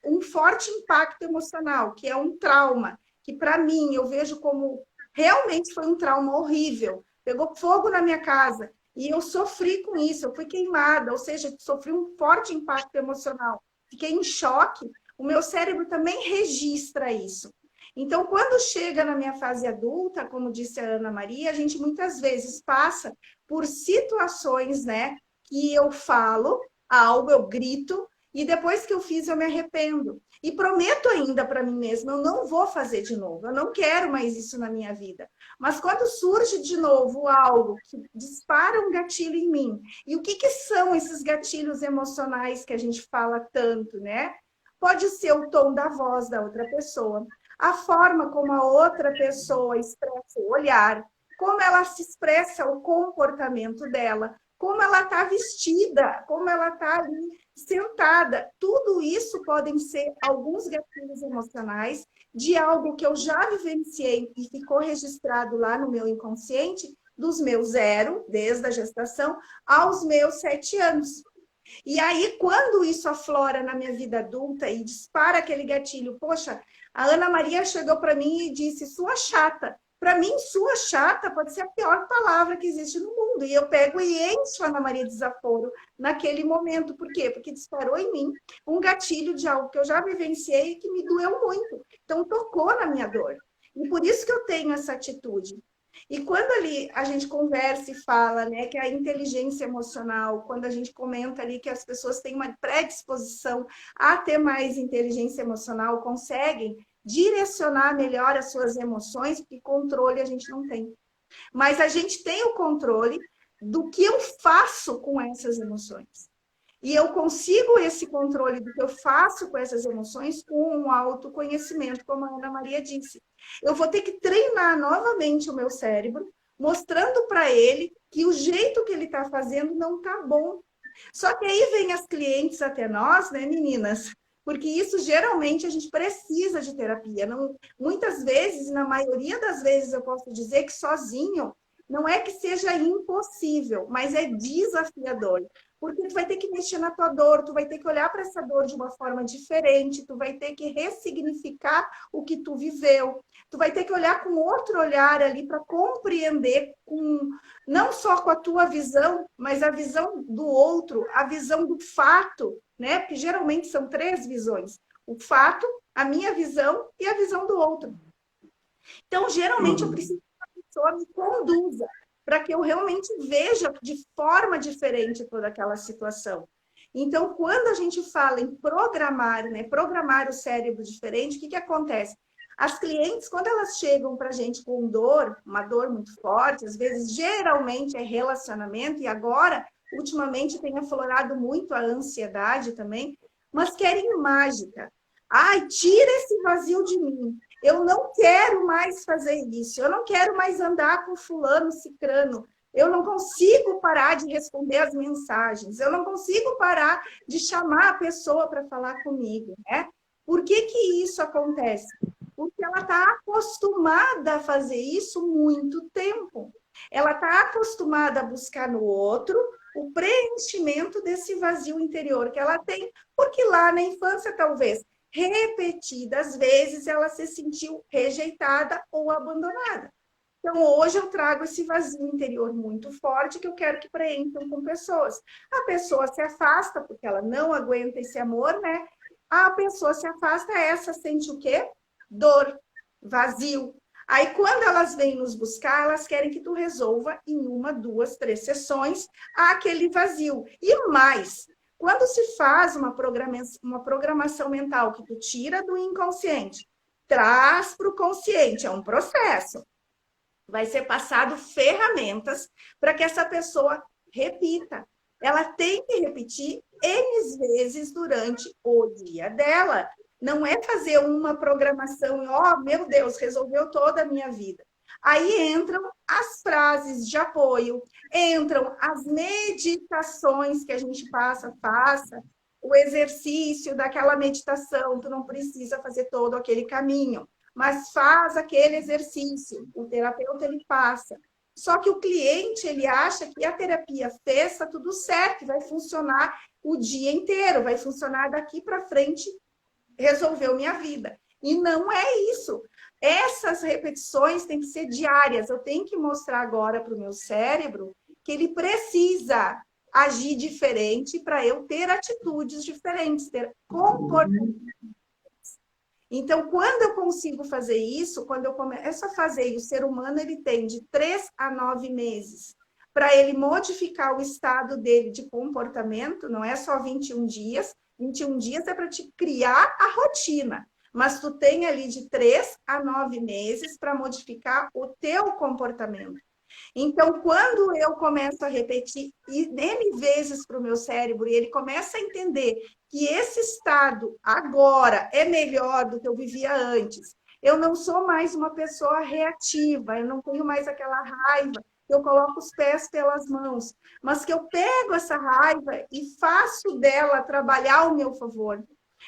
um forte impacto emocional, que é um trauma, que para mim eu vejo como realmente foi um trauma horrível, pegou fogo na minha casa, e eu sofri com isso, eu fui queimada, ou seja, sofri um forte impacto emocional, fiquei em choque, o meu cérebro também registra isso. Então, quando chega na minha fase adulta, como disse a Ana Maria, a gente muitas vezes passa por situações, né, que eu falo algo, eu grito, e depois que eu fiz, eu me arrependo. E prometo ainda para mim mesma, eu não vou fazer de novo, eu não quero mais isso na minha vida. Mas quando surge de novo algo que dispara um gatilho em mim, e o que são esses gatilhos emocionais que a gente fala tanto, né? Pode ser o tom da voz da outra pessoa, a forma como a outra pessoa expressa o olhar, como ela se expressa o comportamento dela, como ela está vestida, como ela está ali sentada. Tudo isso podem ser alguns gatilhos emocionais de algo que eu já vivenciei e ficou registrado lá no meu inconsciente, dos meus 0, desde a gestação, aos meus 7 anos. E aí, quando isso aflora na minha vida adulta e dispara aquele gatilho, poxa, a Ana Maria chegou para mim e disse, sua chata, Para mim, sua chata pode ser a pior palavra que existe no mundo. E eu pego e encho a Ana Maria de desaforo naquele momento. Por quê? Porque disparou em mim um gatilho de algo que eu já vivenciei e que me doeu muito. Então, tocou na minha dor. E por isso que eu tenho essa atitude. E quando ali a gente conversa e fala, né, que a inteligência emocional, quando a gente comenta ali que as pessoas têm uma predisposição a ter mais inteligência emocional, conseguem direcionar melhor as suas emoções, porque controle a gente não tem. Mas a gente tem o controle do que eu faço com essas emoções. E eu consigo esse controle do que eu faço com essas emoções com um autoconhecimento, como a Ana Maria disse. Eu vou ter que treinar novamente o meu cérebro, mostrando para ele que o jeito que ele está fazendo não está bom. Só que aí vem as clientes até nós, né, meninas? Porque isso geralmente a gente precisa de terapia. Não, muitas vezes, na maioria das vezes, eu posso dizer que sozinho não é que seja impossível, mas é desafiador. Porque tu vai ter que mexer na tua dor, tu vai ter que olhar para essa dor de uma forma diferente, tu vai ter que ressignificar o que tu viveu, tu vai ter que olhar com outro olhar ali para compreender não só com a tua visão, mas a visão do outro, a visão do fato, né? Porque geralmente são 3 visões: o fato, a minha visão e a visão do outro. Então, geralmente eu preciso que a pessoa me conduza para que eu realmente veja de forma diferente toda aquela situação. Então, quando a gente fala em programar, né, programar o cérebro diferente, o que acontece? As clientes, quando elas chegam para a gente com dor, uma dor muito forte, às vezes, geralmente é relacionamento, e agora, ultimamente, tem aflorado muito a ansiedade também, mas querem mágica. Ai, tira esse vazio de mim. Eu não quero mais fazer isso. Eu não quero mais andar com fulano, cicrano. Eu não consigo parar de responder as mensagens. Eu não consigo parar de chamar a pessoa para falar comigo, né? Por que isso acontece? Porque ela está acostumada a fazer isso muito tempo. Ela está acostumada a buscar no outro o preenchimento desse vazio interior que ela tem, porque lá na infância, talvez, repetidas vezes, ela se sentiu rejeitada ou abandonada. Então, hoje eu trago esse vazio interior muito forte que eu quero que preencham com pessoas. A pessoa se afasta porque ela não aguenta esse amor, né? A pessoa se afasta, essa sente o quê? Dor, vazio. Aí, quando elas vêm nos buscar, elas querem que tu resolva em 1, 2, 3 sessões aquele vazio. E mais, quando se faz uma programação mental que tu tira do inconsciente, traz para o consciente, é um processo. Vai ser passado ferramentas para que essa pessoa repita. Ela tem que repetir N vezes durante o dia dela. Não é fazer uma programação e, oh, meu Deus, resolveu toda a minha vida. Aí entram as frases de apoio, entram as meditações que a gente faça, o exercício daquela meditação, tu não precisa fazer todo aquele caminho, mas faz aquele exercício, o terapeuta ele passa. Só que o cliente, ele acha que a terapia fez, está tudo certo, vai funcionar o dia inteiro, vai funcionar daqui para frente, resolveu minha vida. E não é isso. Essas repetições têm que ser diárias. Eu tenho que mostrar agora para o meu cérebro que ele precisa agir diferente para eu ter atitudes diferentes, ter comportamentos. Então, quando eu consigo fazer isso, quando eu começo a fazer, e o ser humano ele tem de 3 a 9 meses para ele modificar o estado dele de comportamento, não é só 21 dias. 21 dias é para te criar a rotina. Mas tu tem ali de 3 a 9 meses para modificar o teu comportamento. Então, quando eu começo a repetir N vezes para o meu cérebro e ele começa a entender que esse estado agora é melhor do que eu vivia antes, eu não sou mais uma pessoa reativa, eu não tenho mais aquela raiva, eu coloco os pés pelas mãos, mas que eu pego essa raiva e faço dela trabalhar ao meu favor.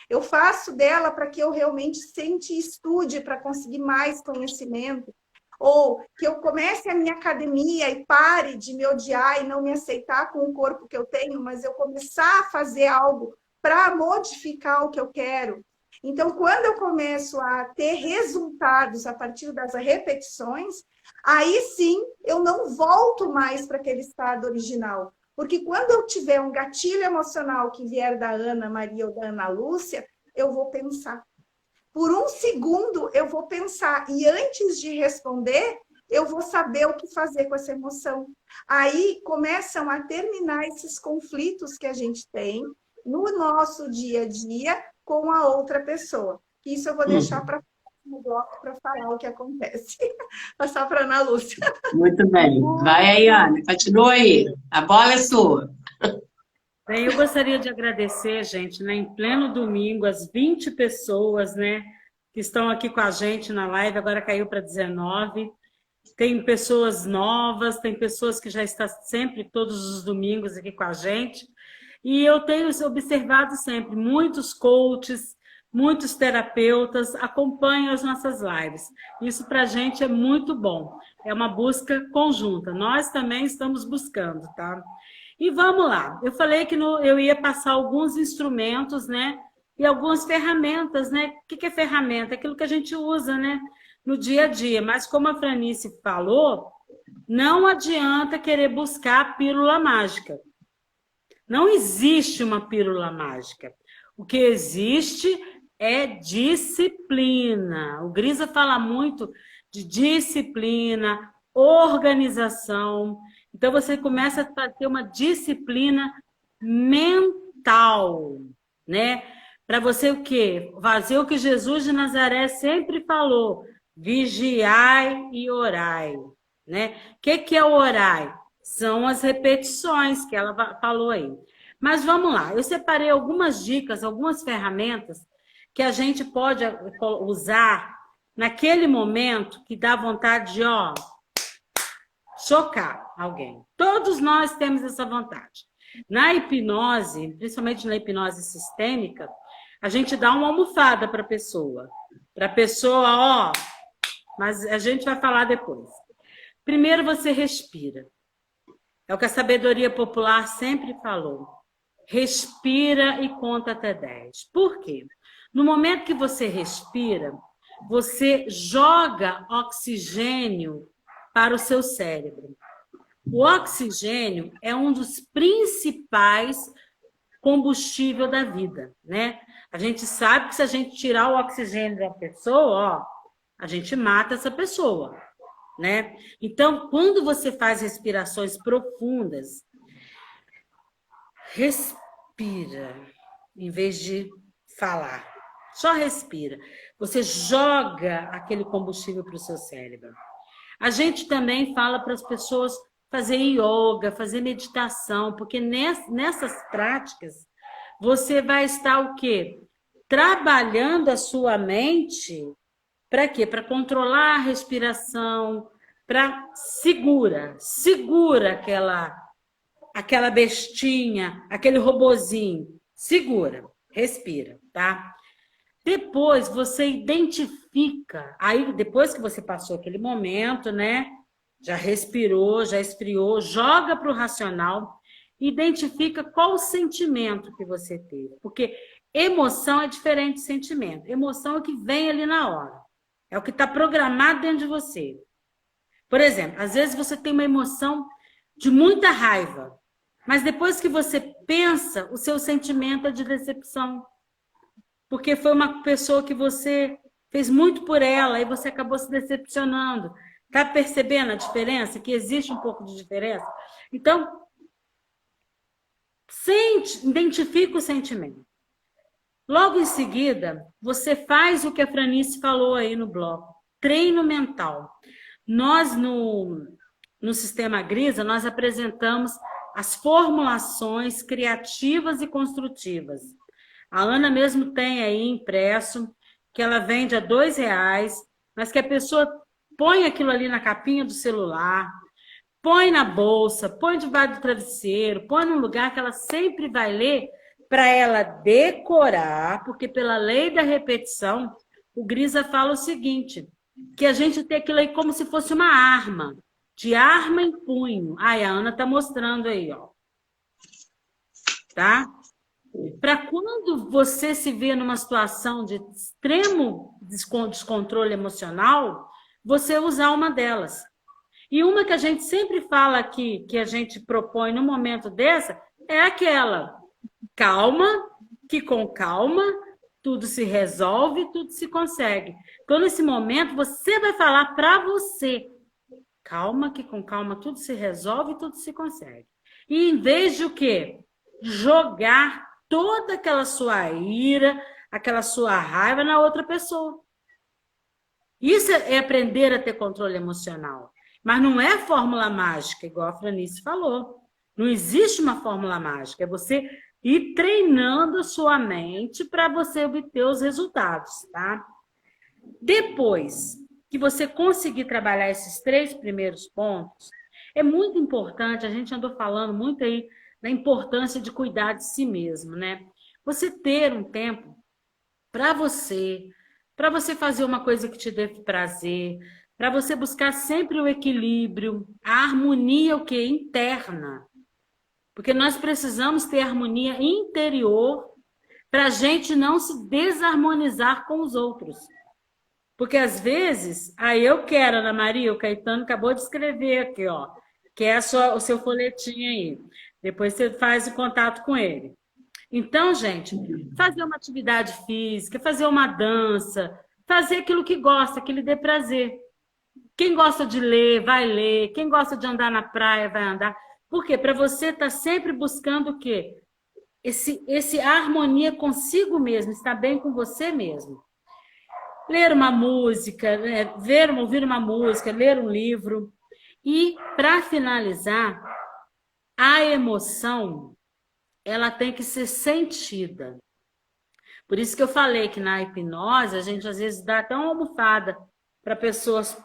Eu faço dela para que eu realmente sente e estude para conseguir mais conhecimento. Ou que eu comece a minha academia e pare de me odiar e não me aceitar com o corpo que eu tenho, mas eu começar a fazer algo para modificar o que eu quero. Então, quando eu começo a ter resultados a partir das repetições, aí sim eu não volto mais para aquele estado original. Porque quando eu tiver um gatilho emocional que vier da Ana Maria ou da Ana Lúcia, eu vou pensar. Por um segundo eu vou pensar, e antes de responder, eu vou saber o que fazer com essa emoção. Aí começam a terminar esses conflitos que a gente tem no nosso dia a dia com a outra pessoa. Isso eu vou deixar para no bloco para falar o que acontece. Passar para a Ana Lúcia. Muito bem. Vai aí, Ana. Continua aí. A bola é sua. Bem, eu gostaria de agradecer, gente, né, em pleno domingo, as 20 pessoas, né, que estão aqui com a gente na live, agora caiu para 19. Tem pessoas novas, tem pessoas que já estão sempre, todos os domingos aqui com a gente. E eu tenho observado sempre, muitos coaches, muitos terapeutas acompanham as nossas lives. Isso para a gente é muito bom. É uma busca conjunta. Nós também estamos buscando, tá? E vamos lá. Eu falei que eu ia passar alguns instrumentos, né? E algumas ferramentas, né? O que é ferramenta? Aquilo que a gente usa, né? No dia a dia. Mas como a Franice falou, não adianta querer buscar a pílula mágica. Não existe uma pílula mágica. O que existe é disciplina. O Grisa fala muito de disciplina, organização. Então, você começa a ter uma disciplina mental, né? Para você o quê? Fazer o que Jesus de Nazaré sempre falou. Vigiai e orai, né? O que é orai? São as repetições que ela falou aí. Mas vamos lá, eu separei algumas dicas, algumas ferramentas que a gente pode usar naquele momento que dá vontade de, ó, chocar alguém. Todos nós temos essa vontade. Na hipnose, principalmente na hipnose sistêmica, a gente dá uma almofada para a pessoa. Para a pessoa, ó, mas a gente vai falar depois. Primeiro você respira. É o que a sabedoria popular sempre falou. Respira e conta até 10. Por quê? No momento que você respira, você joga oxigênio para o seu cérebro. O oxigênio é um dos principais combustíveis da vida, né? A gente sabe que se a gente tirar o oxigênio da pessoa, ó, a gente mata essa pessoa, né? Então, quando você faz respirações profundas, respira, em vez de falar. Só respira. Você joga aquele combustível para o seu cérebro. A gente também fala para as pessoas fazer yoga, fazer meditação, porque nessas práticas você vai estar o quê? Trabalhando a sua mente para quê? Para controlar a respiração, para segura aquela bestinha, aquele robozinho. Segura, respira, tá? Depois você identifica, aí depois que você passou aquele momento, né? Já respirou, já esfriou, joga para o racional, identifica qual o sentimento que você teve. Porque emoção é diferente de sentimento. Emoção é o que vem ali na hora. É o que está programado dentro de você. Por exemplo, às vezes você tem uma emoção de muita raiva, mas depois que você pensa, o seu sentimento é de decepção. Porque foi uma pessoa que você fez muito por ela e você acabou se decepcionando. Está percebendo a diferença? Que existe um pouco de diferença? Então, identifica o sentimento. Logo em seguida, você faz o que a Franice falou aí no bloco. Treino mental. Nós, no Sistema Grisa, nós apresentamos as formulações criativas e construtivas. A Ana mesmo tem aí impresso, que ela vende a R$2, mas que a pessoa põe aquilo ali na capinha do celular, põe na bolsa, põe debaixo do travesseiro, põe num lugar que ela sempre vai ler para ela decorar, porque pela lei da repetição, o Grisa fala o seguinte, que a gente tem aquilo aí como se fosse uma arma, de arma em punho. Ai, a Ana tá mostrando aí, ó. Tá? para quando você se vê numa situação de extremo descontrole emocional, você usar uma delas. E uma que a gente sempre fala aqui, que a gente propõe no momento dessa, é aquela: calma, que com calma tudo se resolve, tudo se consegue. Então, nesse momento, você vai falar para você: calma, que com calma tudo se resolve, tudo se consegue. E em vez de o quê? Jogar toda aquela sua ira, aquela sua raiva na outra pessoa. Isso é aprender a ter controle emocional. Mas não é fórmula mágica, igual a Franice falou. Não existe uma fórmula mágica. É você ir treinando a sua mente para você obter os resultados, tá? Depois que você conseguir trabalhar esses 3 primeiros pontos, é muito importante, a gente andou falando muito aí da importância de cuidar de si mesmo, né? Você ter um tempo para você fazer uma coisa que te dê prazer, para você buscar sempre o equilíbrio, a harmonia o quê? Interna. Porque nós precisamos ter harmonia interior para a gente não se desarmonizar com os outros. Porque às vezes, eu quero, Ana Maria, o Caetano acabou de escrever aqui, ó, que é o seu folhetinho aí. Depois você faz o contato com ele. Então, gente, fazer uma atividade física, fazer uma dança, fazer aquilo que gosta, que lhe dê prazer. Quem gosta de ler, vai ler. Quem gosta de andar na praia, vai andar. Por quê? Para você estar sempre buscando o quê? Esse harmonia consigo mesmo, estar bem com você mesmo. Ler uma música, né? Ouvir uma música, ler um livro. E, para finalizar, a emoção, ela tem que ser sentida. Por isso que eu falei que na hipnose, a gente às vezes dá até uma almofada para pessoas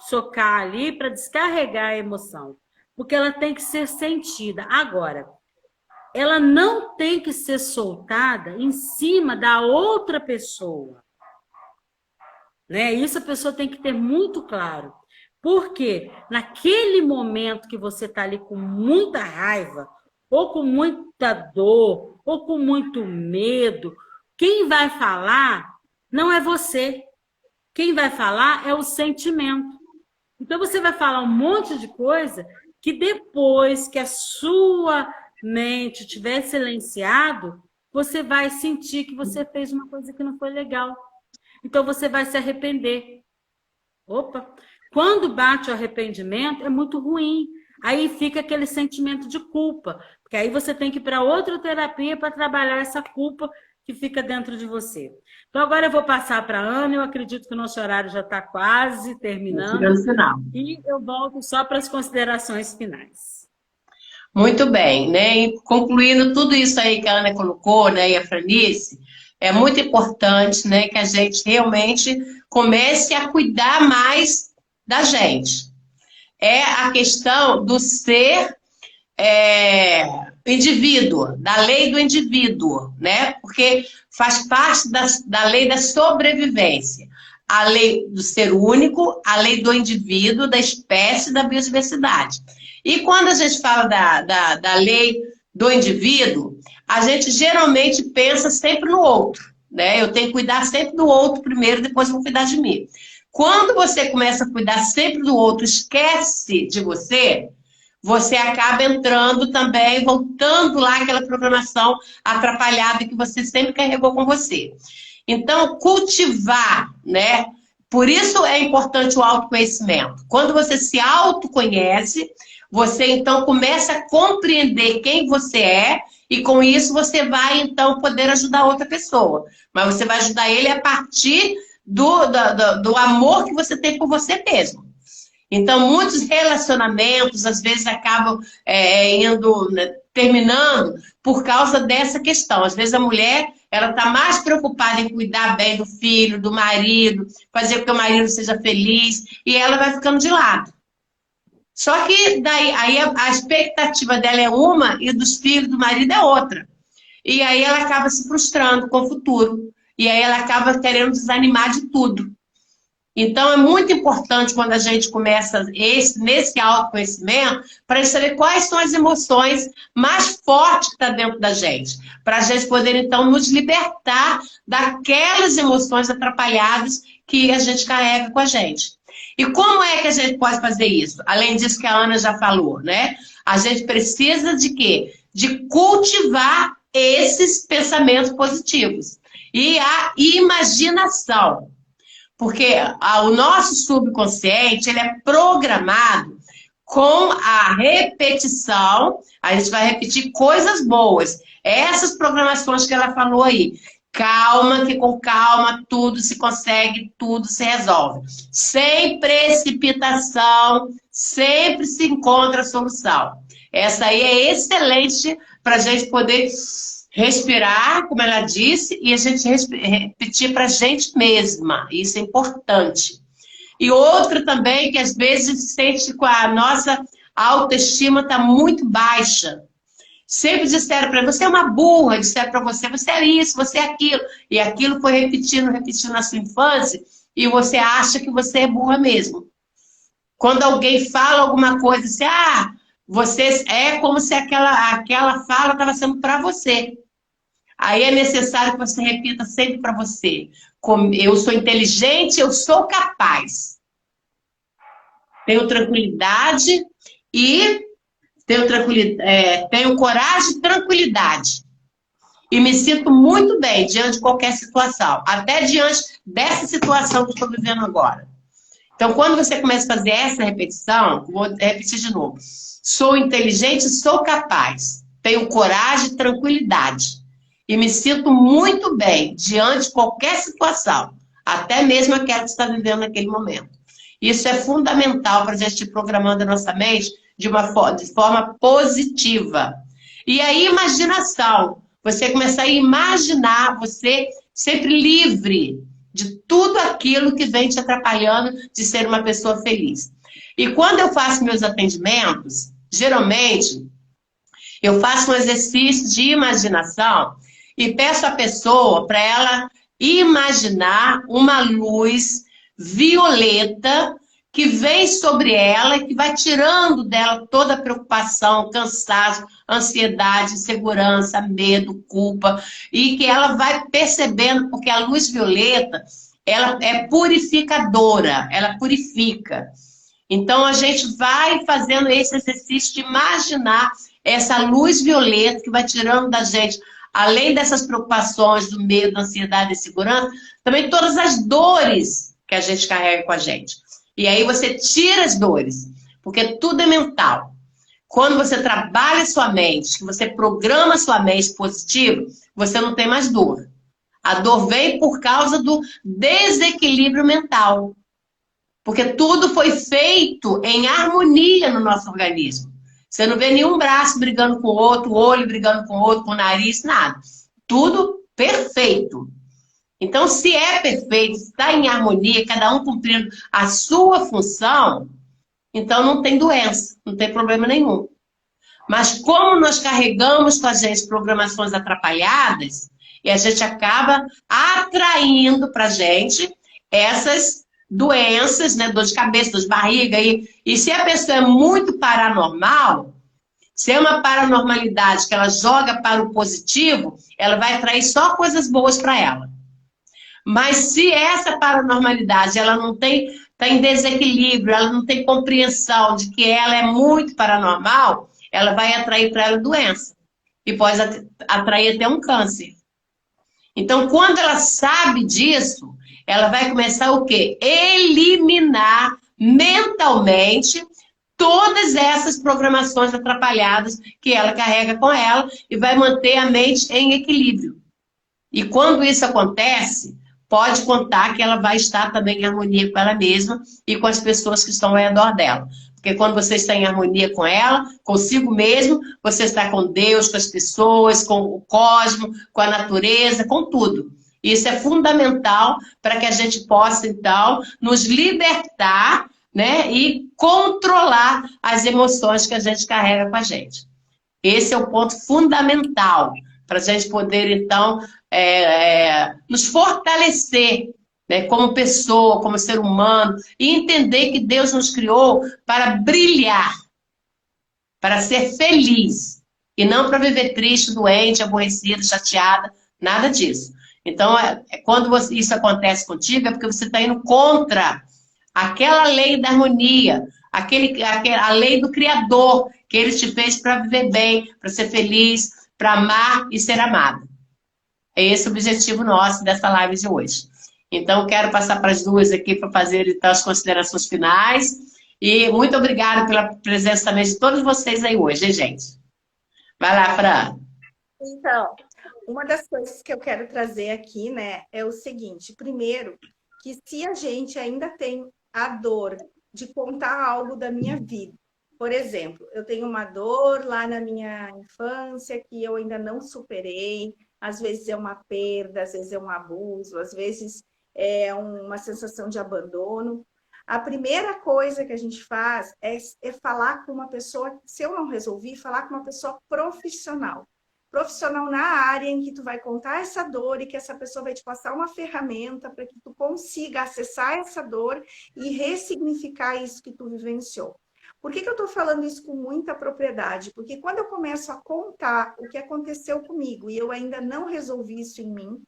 socar ali, para descarregar a emoção. Porque ela tem que ser sentida. Agora, ela não tem que ser soltada em cima da outra pessoa. Né? Isso a pessoa tem que ter muito claro. Porque naquele momento que você está ali com muita raiva, ou com muita dor, ou com muito medo, quem vai falar não é você. Quem vai falar é o sentimento. Então você vai falar um monte de coisa que depois que a sua mente tiver silenciado, você vai sentir que você fez uma coisa que não foi legal. Então você vai se arrepender. Opa! Quando bate o arrependimento, é muito ruim. Aí fica aquele sentimento de culpa. Porque aí você tem que ir para outra terapia para trabalhar essa culpa que fica dentro de você. Então agora eu vou passar para a Ana. Eu acredito que o nosso horário já está quase terminando. E eu volto só para as considerações finais. Muito bem, né? E concluindo tudo isso aí que a Ana colocou, né, e a Franice, é muito importante, né, que a gente realmente comece a cuidar mais da gente. É a questão do ser indivíduo, da lei do indivíduo, né? Porque faz parte da lei da sobrevivência. A lei do ser único, a lei do indivíduo, da espécie, da biodiversidade. E quando a gente fala da lei do indivíduo, a gente geralmente pensa sempre no outro, né? Eu tenho que cuidar sempre do outro primeiro, depois vou cuidar de mim. Quando você começa a cuidar sempre do outro, esquece de você, você acaba entrando também, voltando lá aquela programação atrapalhada que você sempre carregou com você. Então, cultivar, né? Por isso é importante o autoconhecimento. Quando você se autoconhece, você então começa a compreender quem você é e com isso você vai então poder ajudar outra pessoa. Mas você vai ajudar ele a partir do amor que você tem por você mesmo. Então, muitos relacionamentos, às vezes, acabam terminando por causa dessa questão. Às vezes, a mulher ela está mais preocupada em cuidar bem do filho, do marido, fazer com que o marido seja feliz, e ela vai ficando de lado. Só que daí, aí a expectativa dela é uma e dos filhos do marido é outra. E aí ela acaba se frustrando com o futuro. E aí ela acaba querendo desanimar de tudo. Então, é muito importante quando a gente começa nesse autoconhecimento, para a gente saber quais são as emoções mais fortes que estão dentro da gente. Para a gente poder, então, nos libertar daquelas emoções atrapalhadas que a gente carrega com a gente. E como é que a gente pode fazer isso? Além disso que a Ana já falou, né? A gente precisa de quê? De cultivar esses pensamentos positivos. E a imaginação. Porque o nosso subconsciente, ele é programado com a repetição, a gente vai repetir coisas boas. Essas programações que ela falou aí. Calma, que com calma tudo se consegue, tudo se resolve. Sem precipitação, sempre se encontra a solução. Essa aí é excelente para a gente poder respirar, como ela disse, e a gente repetir para a gente mesma. Isso é importante. E outra também, que às vezes a gente sente que a nossa autoestima está muito baixa. Sempre disseram para você é uma burra, disseram para você é isso, você é aquilo. E aquilo foi repetindo na sua infância, e você acha que você é burra mesmo. Quando alguém fala alguma coisa, você é como se aquela fala estava sendo para você. Aí é necessário que você repita sempre para você. Eu sou inteligente, eu sou capaz. Tenho tranquilidade e tenho coragem e tranquilidade. E me sinto muito bem diante de qualquer situação. Até diante dessa situação que eu estou vivendo agora. Então, quando você começa a fazer essa repetição, vou repetir de novo. Sou inteligente, sou capaz. Tenho coragem e tranquilidade. E me sinto muito bem diante de qualquer situação, até mesmo aquela que você está vivendo naquele momento. Isso é fundamental para a gente ir programando a nossa mente de forma positiva. E aí, imaginação. Você começar a imaginar você sempre livre de tudo aquilo que vem te atrapalhando de ser uma pessoa feliz. E quando eu faço meus atendimentos, geralmente, eu faço um exercício de imaginação e peço à pessoa para ela imaginar uma luz violeta que vem sobre ela e que vai tirando dela toda a preocupação, cansaço, ansiedade, insegurança, medo, culpa, e que ela vai percebendo, porque a luz violeta, ela é purificadora, ela purifica. Então, a gente vai fazendo esse exercício de imaginar essa luz violeta que vai tirando da gente, além dessas preocupações, do medo, da ansiedade e insegurança, também todas as dores que a gente carrega com a gente. E aí você tira as dores, porque tudo é mental. Quando você trabalha sua mente, que você programa sua mente positivo, você não tem mais dor. A dor vem por causa do desequilíbrio mental. Porque tudo foi feito em harmonia no nosso organismo. Você não vê nenhum braço brigando com o outro, o olho brigando com o outro, com o nariz, nada. Tudo perfeito. Então, se é perfeito, está em harmonia, cada um cumprindo a sua função, então não tem doença, não tem problema nenhum. Mas como nós carregamos com a gente programações atrapalhadas, e a gente acaba atraindo para a gente essas doenças, né, dor de cabeça, dor de barriga. E se a pessoa é muito paranormal, se é uma paranormalidade que ela joga para o positivo, ela vai atrair só coisas boas para ela. Mas se essa paranormalidade ela não tem, está em desequilíbrio, ela não tem compreensão de que ela é muito paranormal, ela vai atrair para ela doença. E pode atrair até um câncer. Então, quando ela sabe disso, ela vai começar o quê? Eliminar mentalmente todas essas programações atrapalhadas que ela carrega com ela e vai manter a mente em equilíbrio. E quando isso acontece, pode contar que ela vai estar também em harmonia com ela mesma e com as pessoas que estão ao redor dela. Porque quando você está em harmonia com ela, consigo mesmo, você está com Deus, com as pessoas, com o cosmos, com a natureza, com tudo. Isso é fundamental para que a gente possa, então, nos libertar, né, e controlar as emoções que a gente carrega com a gente. Esse é o ponto fundamental para a gente poder, então, nos fortalecer, né, como pessoa, como ser humano, e entender que Deus nos criou para brilhar, para ser feliz, e não para viver triste, doente, aborrecida, chateada, nada disso. Então, quando isso acontece contigo, é porque você está indo contra aquela lei da harmonia, a lei do Criador, que ele te fez para viver bem, para ser feliz, para amar e ser amado. É esse o objetivo nosso dessa live de hoje. Então, quero passar para as duas aqui para fazer então, as considerações finais. E muito obrigada pela presença também de todos vocês aí hoje, hein, gente? Vai lá, Fran. Então, uma das coisas que eu quero trazer aqui, né, é o seguinte. Primeiro, que se a gente ainda tem a dor de contar algo da minha vida, por exemplo, eu tenho uma dor lá na minha infância que eu ainda não superei, às vezes é uma perda, às vezes é um abuso, às vezes é uma sensação de abandono. A primeira coisa que a gente faz é falar com uma pessoa, se eu não resolvi, falar com uma pessoa profissional. Profissional na área em que tu vai contar essa dor e que essa pessoa vai te passar uma ferramenta para que tu consiga acessar essa dor e ressignificar isso que tu vivenciou. Por que eu estou falando isso com muita propriedade? Porque quando eu começo a contar o que aconteceu comigo e eu ainda não resolvi isso em mim,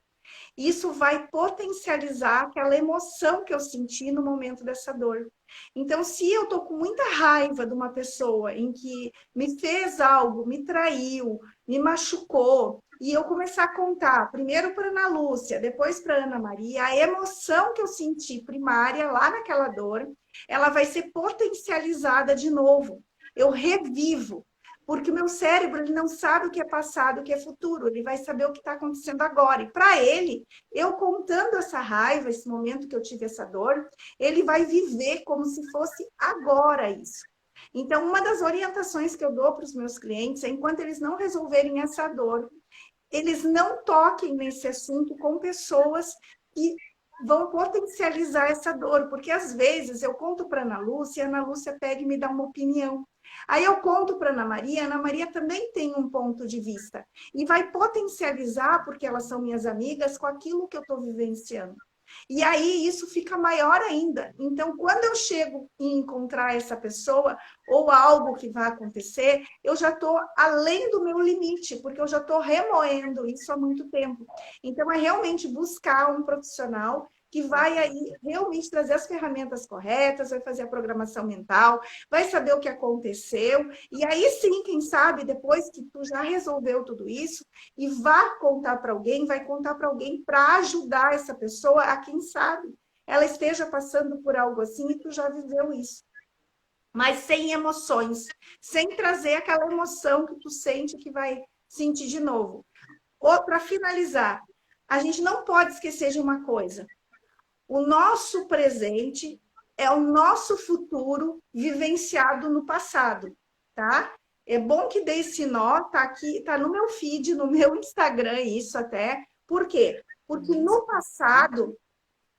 isso vai potencializar aquela emoção que eu senti no momento dessa dor. Então, se eu estou com muita raiva de uma pessoa em que me fez algo, me traiu, me machucou, e eu começar a contar, primeiro para Ana Lúcia, depois para Ana Maria, a emoção que eu senti primária lá naquela dor, ela vai ser potencializada de novo. Eu revivo. Porque o meu cérebro ele não sabe o que é passado, o que é futuro. Ele vai saber o que está acontecendo agora. E para ele, eu contando essa raiva, esse momento que eu tive essa dor, ele vai viver como se fosse agora isso. Então, uma das orientações que eu dou para os meus clientes é, enquanto eles não resolverem essa dor, eles não toquem nesse assunto com pessoas que vão potencializar essa dor. Porque, às vezes, eu conto para a Ana Lúcia pega e me dá uma opinião. Aí eu conto para Ana Maria também tem um ponto de vista. E vai potencializar, porque elas são minhas amigas, com aquilo que eu estou vivenciando. E aí isso fica maior ainda. Então, quando eu chego em encontrar essa pessoa, ou algo que vai acontecer, eu já estou além do meu limite, porque eu já estou remoendo isso há muito tempo. Então, é realmente buscar um profissional que vai aí realmente trazer as ferramentas corretas, vai fazer a programação mental, vai saber o que aconteceu, e aí sim, quem sabe, depois que tu já resolveu tudo isso, e vai contar para alguém para ajudar essa pessoa a, quem sabe, ela esteja passando por algo assim e tu já viveu isso. Mas sem emoções, sem trazer aquela emoção que tu sente que vai sentir de novo. Ou, para finalizar, a gente não pode esquecer de uma coisa. O nosso presente é o nosso futuro vivenciado no passado, tá? É bom que dê esse nó, tá aqui, tá no meu feed, no meu Instagram, isso até. Por quê? Porque no passado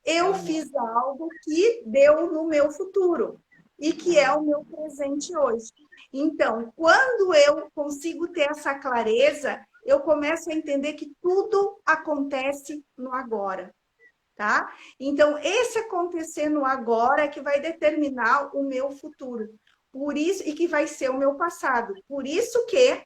eu fiz algo que deu no meu futuro e que é o meu presente hoje. Então, quando eu consigo ter essa clareza, eu começo a entender que tudo acontece no agora. Tá? Então, esse acontecer no agora é que vai determinar o meu futuro. Por isso, e que vai ser o meu passado. Por isso que,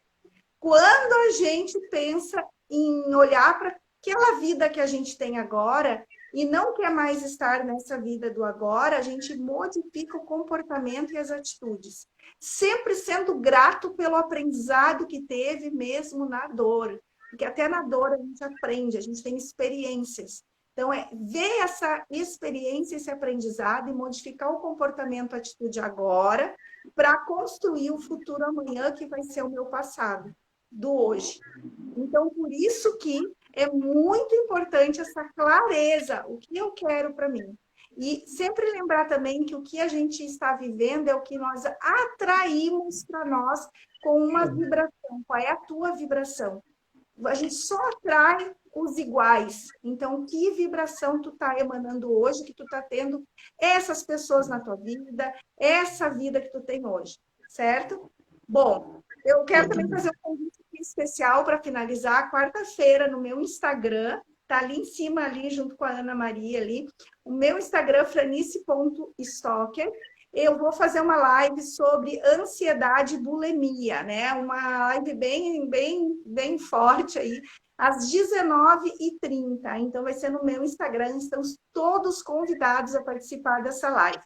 quando a gente pensa em olhar para aquela vida que a gente tem agora e não quer mais estar nessa vida do agora, a gente modifica o comportamento e as atitudes. Sempre sendo grato pelo aprendizado que teve mesmo na dor. Porque até na dor a gente aprende, a gente tem experiências. Então, é ver essa experiência, esse aprendizado e modificar o comportamento, a atitude agora, para construir o futuro amanhã, que vai ser o meu passado, do hoje. Então, por isso que é muito importante essa clareza, o que eu quero para mim. E sempre lembrar também que o que a gente está vivendo é o que nós atraímos para nós com uma vibração. Qual é a tua vibração? A gente só atrai os iguais. Então, que vibração tu tá emanando hoje, que tu tá tendo essas pessoas na tua vida, essa vida que tu tem hoje, certo? Bom, eu quero também fazer um convite especial para finalizar, quarta-feira, no meu Instagram, tá ali em cima, ali junto com a Ana Maria ali. O meu Instagram, franice.stocker. Eu vou fazer uma live sobre ansiedade e bulimia, né? Uma live bem forte aí, às 19h30. Então, vai ser no meu Instagram. Estão todos convidados a participar dessa live.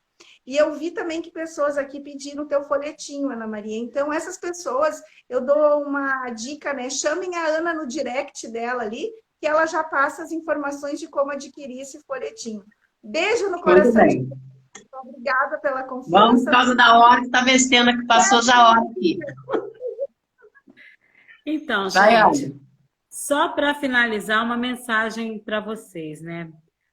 E eu vi também que pessoas aqui pediram o teu folhetinho, Ana Maria. Então, essas pessoas, eu dou uma dica, né? Chamem a Ana no direct dela ali, que ela já passa as informações de como adquirir esse folhetinho. Beijo no coração. Muito bem. Obrigada pela confiança. Vamos por causa da hora que está vencendo, que passou já a hora aqui. Então, Vai, gente, só para finalizar, uma mensagem para vocês, né?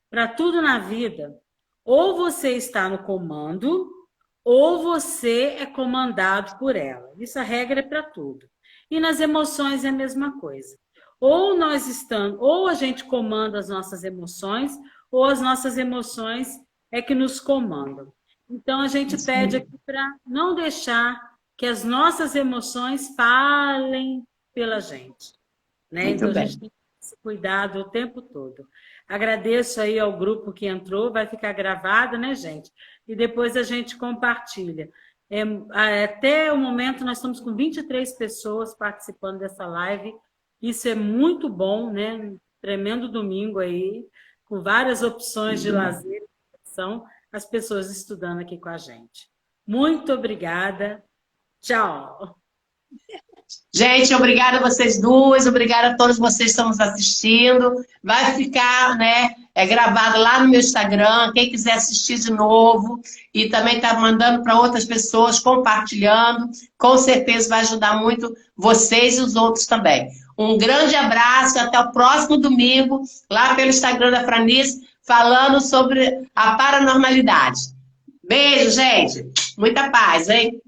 Para tudo na vida, ou você está no comando, ou você é comandado por ela. Isso a regra é para tudo. E nas emoções é a mesma coisa. Ou nós estamos, ou a gente comanda as nossas emoções, ou as nossas emoções é que nos comandam. Então a gente pede aqui para não deixar que as nossas emoções falem pela gente, né? Muito então bem. a gente tem que ter esse cuidado o tempo todo. Agradeço aí ao grupo que entrou, vai ficar gravado, né, gente? E depois a gente compartilha. Até o momento nós estamos com 23 pessoas participando dessa live. Isso é muito bom, né? Tremendo domingo aí, com várias opções de lazer e diversão, as pessoas estudando aqui com a gente. Muito obrigada. Tchau. Gente, obrigada a vocês duas, obrigada a todos vocês que estão nos assistindo. Vai ficar, né, gravado lá no meu Instagram, quem quiser assistir de novo e também tá mandando para outras pessoas, compartilhando, com certeza vai ajudar muito vocês e os outros também. Um grande abraço, até o próximo domingo, lá pelo Instagram da Franice, falando sobre a paranormalidade. Beijo, gente. Muita paz, hein?